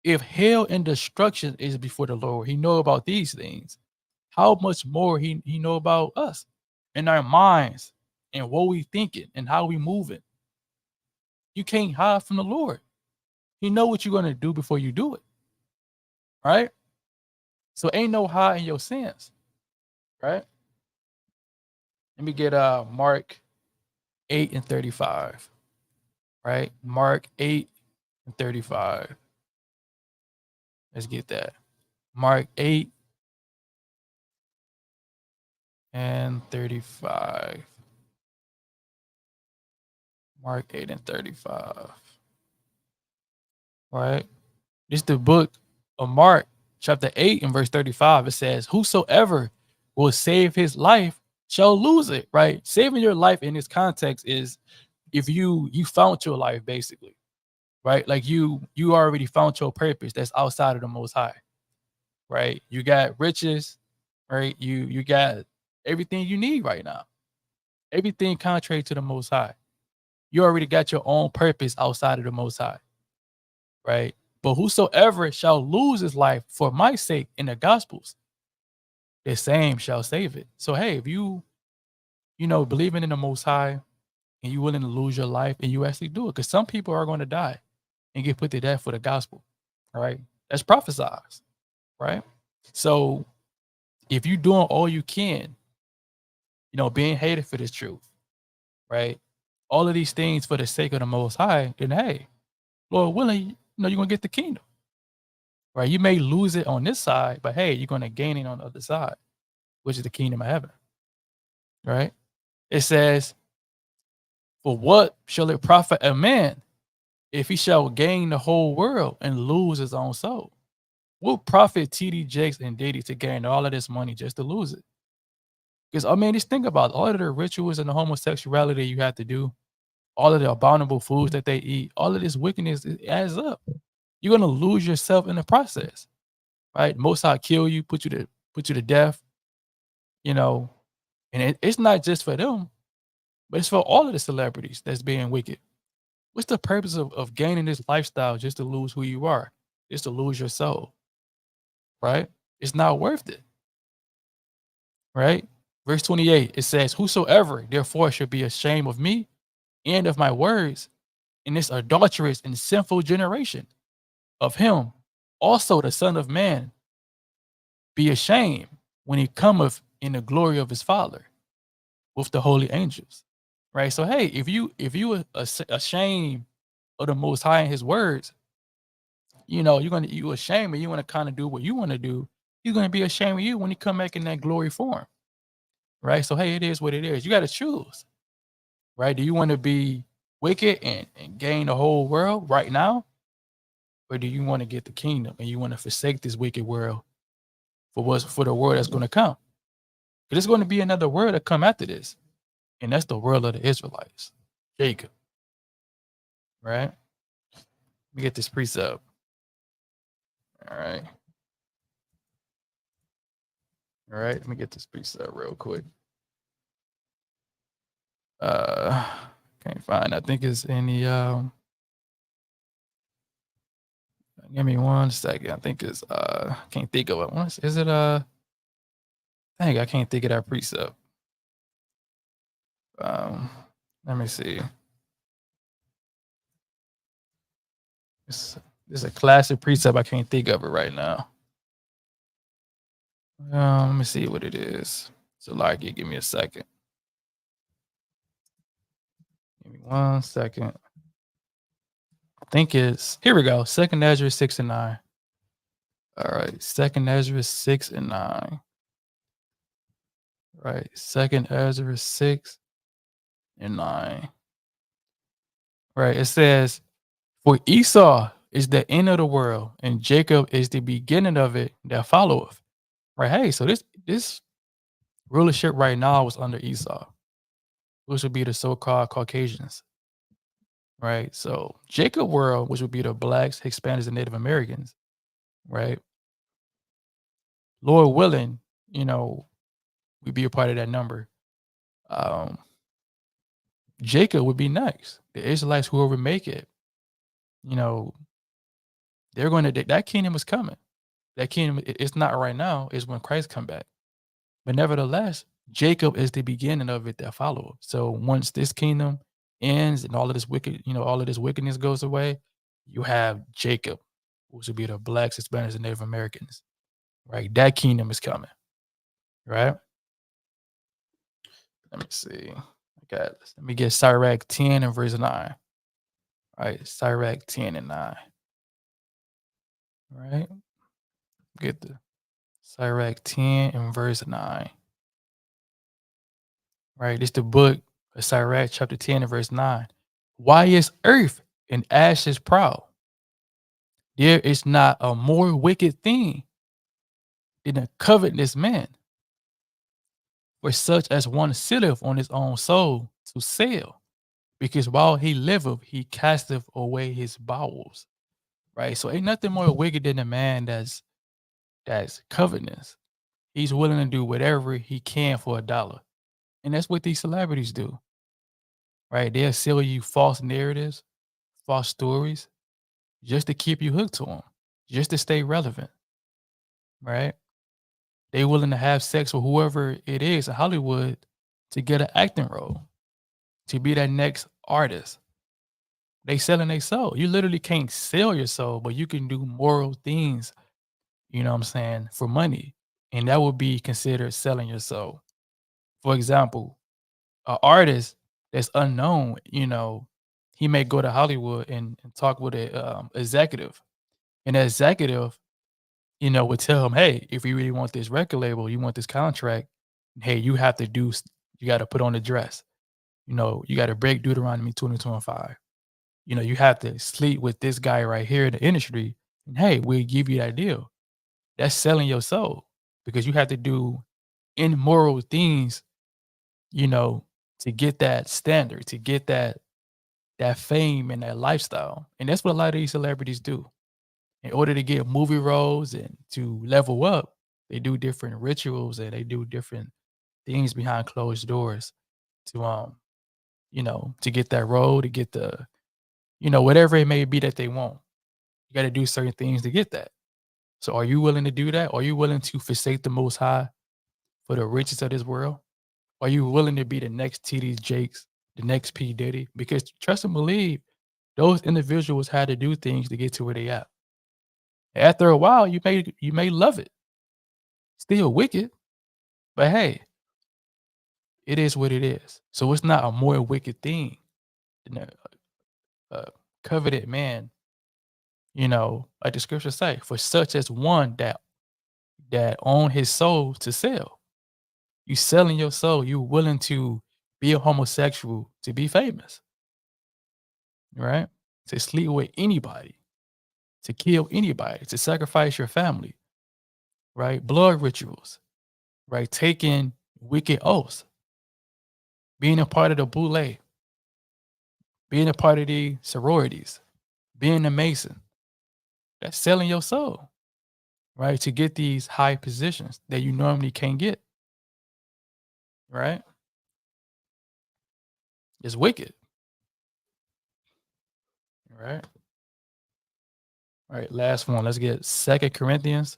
If hell and destruction is before the Lord, he know about these things. How much more he know about us and our minds and what we thinking and how we moving. You can't hide from the Lord. He know what you're going to do before you do it, right? So ain't no hiding your sins, right? Let me get Mark 8 and 35, right? Mark 8 and 35. Let's get that. Mark 8 and 35. Mark 8 and 35. Right? This is the book of Mark, chapter 8 and verse 35. It says, whosoever will save his life shall lose it, right? Saving your life in this context is if you found your life, basically, right? Like you already found your purpose that's outside of the Most High, right? You got riches, right? You got everything you need right now. Everything contrary to the Most High. You already got your own purpose outside of the Most High, right? But whosoever shall lose his life for my sake in the Gospels, the same shall save it. So hey, if you believing in the Most High and you willing to lose your life and you actually do it, because some people are going to die and get put to death for the gospel, all right? That's prophesied, right? So if you're doing all you can, being hated for this truth, right? all of these things for the sake of the Most High, then hey, Lord willing, you're gonna get the kingdom. Right? You may lose it on this side, but hey, you're gonna gain it on the other side, which is the kingdom of heaven. Right? It says, for what shall it profit a man if he shall gain the whole world and lose his own soul? What profit TD Jakes and Diddy to gain all of this money just to lose it? Because just think about it. All of the rituals and the homosexuality you have to do, all of the abominable foods that they eat, all of this wickedness, it adds up. You're gonna lose yourself in the process, right? Most High kill you, put you to death, and it's not just for them, but it's for all of the celebrities that's being wicked. What's the purpose of gaining this lifestyle just to lose who you are, just to lose your soul, right? It's not worth it, right? Verse 28, it says, whosoever therefore should be ashamed of me and of my words in this adulterous and sinful generation, of him also the Son of Man be ashamed when he cometh in the glory of his Father with the holy angels. Right? So hey, if you are ashamed of the Most High and his words, you ashamed and you want to kind of do what you want to do, he's going to be ashamed of you when he come back in that glory form. Right? So hey, it is what it is. You got to choose. Right? Do you want to be wicked and gain the whole world right now? Or do you want to get the kingdom and you want to forsake this wicked world for the world that's going to come? Because there's going to be another world that come after this. And that's the world of the Israelites. Jacob. Right? Let me get this precept. All right. All right. Let me get this precept real quick. Can't find. I think it's in the give me 1 second. I think it's can't think of it. Is it dang, I can't think of that precept. Let me see. This is a classic precept. I can't think of it right now. Let me see what it is. So like, give me a second. Give me 1 second. I think it's here we go. 2nd Ezra 6 and 9. All right, 2nd Ezra 6 and 9. Right, 2nd Ezra 6 and 9. Right, it says, for Esau is the end of the world, and Jacob is the beginning of it that followeth. Right, hey, so this rulership right now was under Esau, which would be the so-called Caucasians. Right, so Jacob world, which would be the blacks, Hispanics, and Native Americans. Right, Lord willing, we'd be a part of that number. Jacob would be next. The Israelites, whoever make it, they're going to, that kingdom is coming. That kingdom, it's not right now, it's when Christ come back. But nevertheless, Jacob is the beginning of it that follows. So once this kingdom ends and all of this wickedness goes away, you have Jacob, which would be the blacks, Hispanics, and Native Americans. Right? That kingdom is coming. Right? Let me see. Okay, let me get Sirach 10 and verse 9. All right, Sirach 10 and 9. All right. Get the Sirach 10 and verse 9. Right, this the book of Sirach, chapter 10 and verse 9. Why is earth and ashes proud? There is not a more wicked thing than a covetous man, for such as one sitteth on his own soul to sell, because while he liveth, he casteth away his bowels. Right, so ain't nothing more wicked than a man that's covetous. He's willing to do whatever he can for $1. And that's what these celebrities do. Right? They'll sell you false narratives, false stories, just to keep you hooked to them, just to stay relevant. Right? They willing to have sex with whoever it is in Hollywood to get an acting role, to be that next artist. They selling their soul. You literally can't sell your soul, but you can do moral things, for money. And that would be considered selling your soul. For example, an artist that's unknown, he may go to Hollywood and talk with a executive, and the executive, would tell him, "Hey, if you really want this record label, you want this contract, hey, you have to you got to put on a dress. You got to break Deuteronomy 20:25. You have to sleep with this guy right here in the industry, and hey, we'll give you that deal." That's selling your soul because you have to do immoral things, to get that standard, to get that fame and that lifestyle. And that's what a lot of these celebrities do. In order to get movie roles and to level up, they do different rituals and they do different things behind closed doors to to get that role, to get the, whatever it may be that they want. You got to do certain things to get that. So are you willing to do that? Are you willing to forsake the most high for the riches of this world? Are you willing to be the next TD Jakes, the next P. Diddy? Because trust and believe, those individuals had to do things to get to where they at. After a while, you may love it. Still wicked, but hey, it is what it is. So it's not a more wicked thing than a coveted man. Like the scriptures say, for such as one that own his soul to sell. You selling your soul. You willing to be a homosexual to be famous, right? To sleep with anybody, to kill anybody, to sacrifice your family, right? Blood rituals, right? Taking wicked oaths, being a part of the boule, being a part of the sororities, being a Mason. That's selling your soul, right? To get these high positions that you normally can't get, right? It's wicked, right? All right, last one. Let's get 2 Corinthians.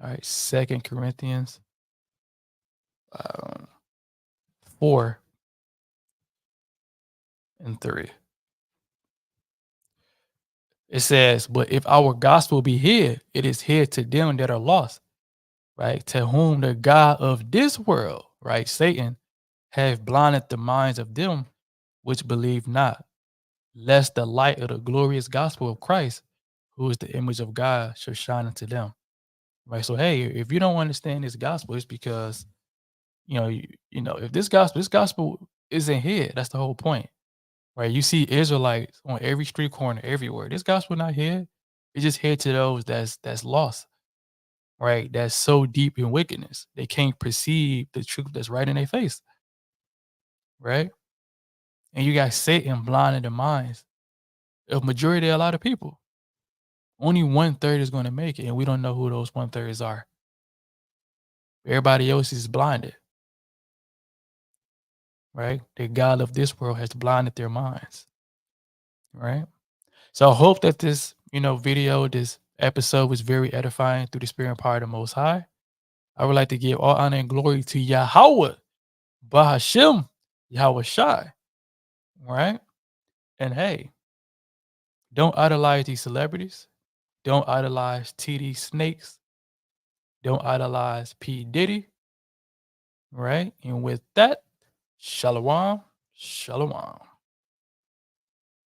All right, 2 Corinthians 4 and 3. It says, but if our gospel be hid, it is hid to them that are lost, right? To whom the God of this world, right, Satan, have blinded the minds of them which believe not, lest the light of the glorious gospel of Christ, who is the image of God, should shine unto them. Right. So hey, if you don't understand this gospel, it's because if this gospel isn't here. That's the whole point. Right. You see Israelites on every street corner, everywhere. This gospel not here. It's just here to those that's lost. Right. That's so deep in wickedness. They can't perceive the truth that's right in their face. Right. And you got Satan blinding the minds of majority of a lot of people. Only 1/3 is going to make it, and we don't know who those 1/3s are. Everybody else is blinded. Right? The God of this world has blinded their minds. Right? So I hope that this, video, this episode was very edifying through the spirit and power of the Most High. I would like to give all honor and glory to Yahweh, Bahashem, Yahweh Shai. Right? And hey, don't idolize these celebrities. Don't idolize TD Snakes. Don't idolize P. Diddy. Right? And with that, shalom, shalom.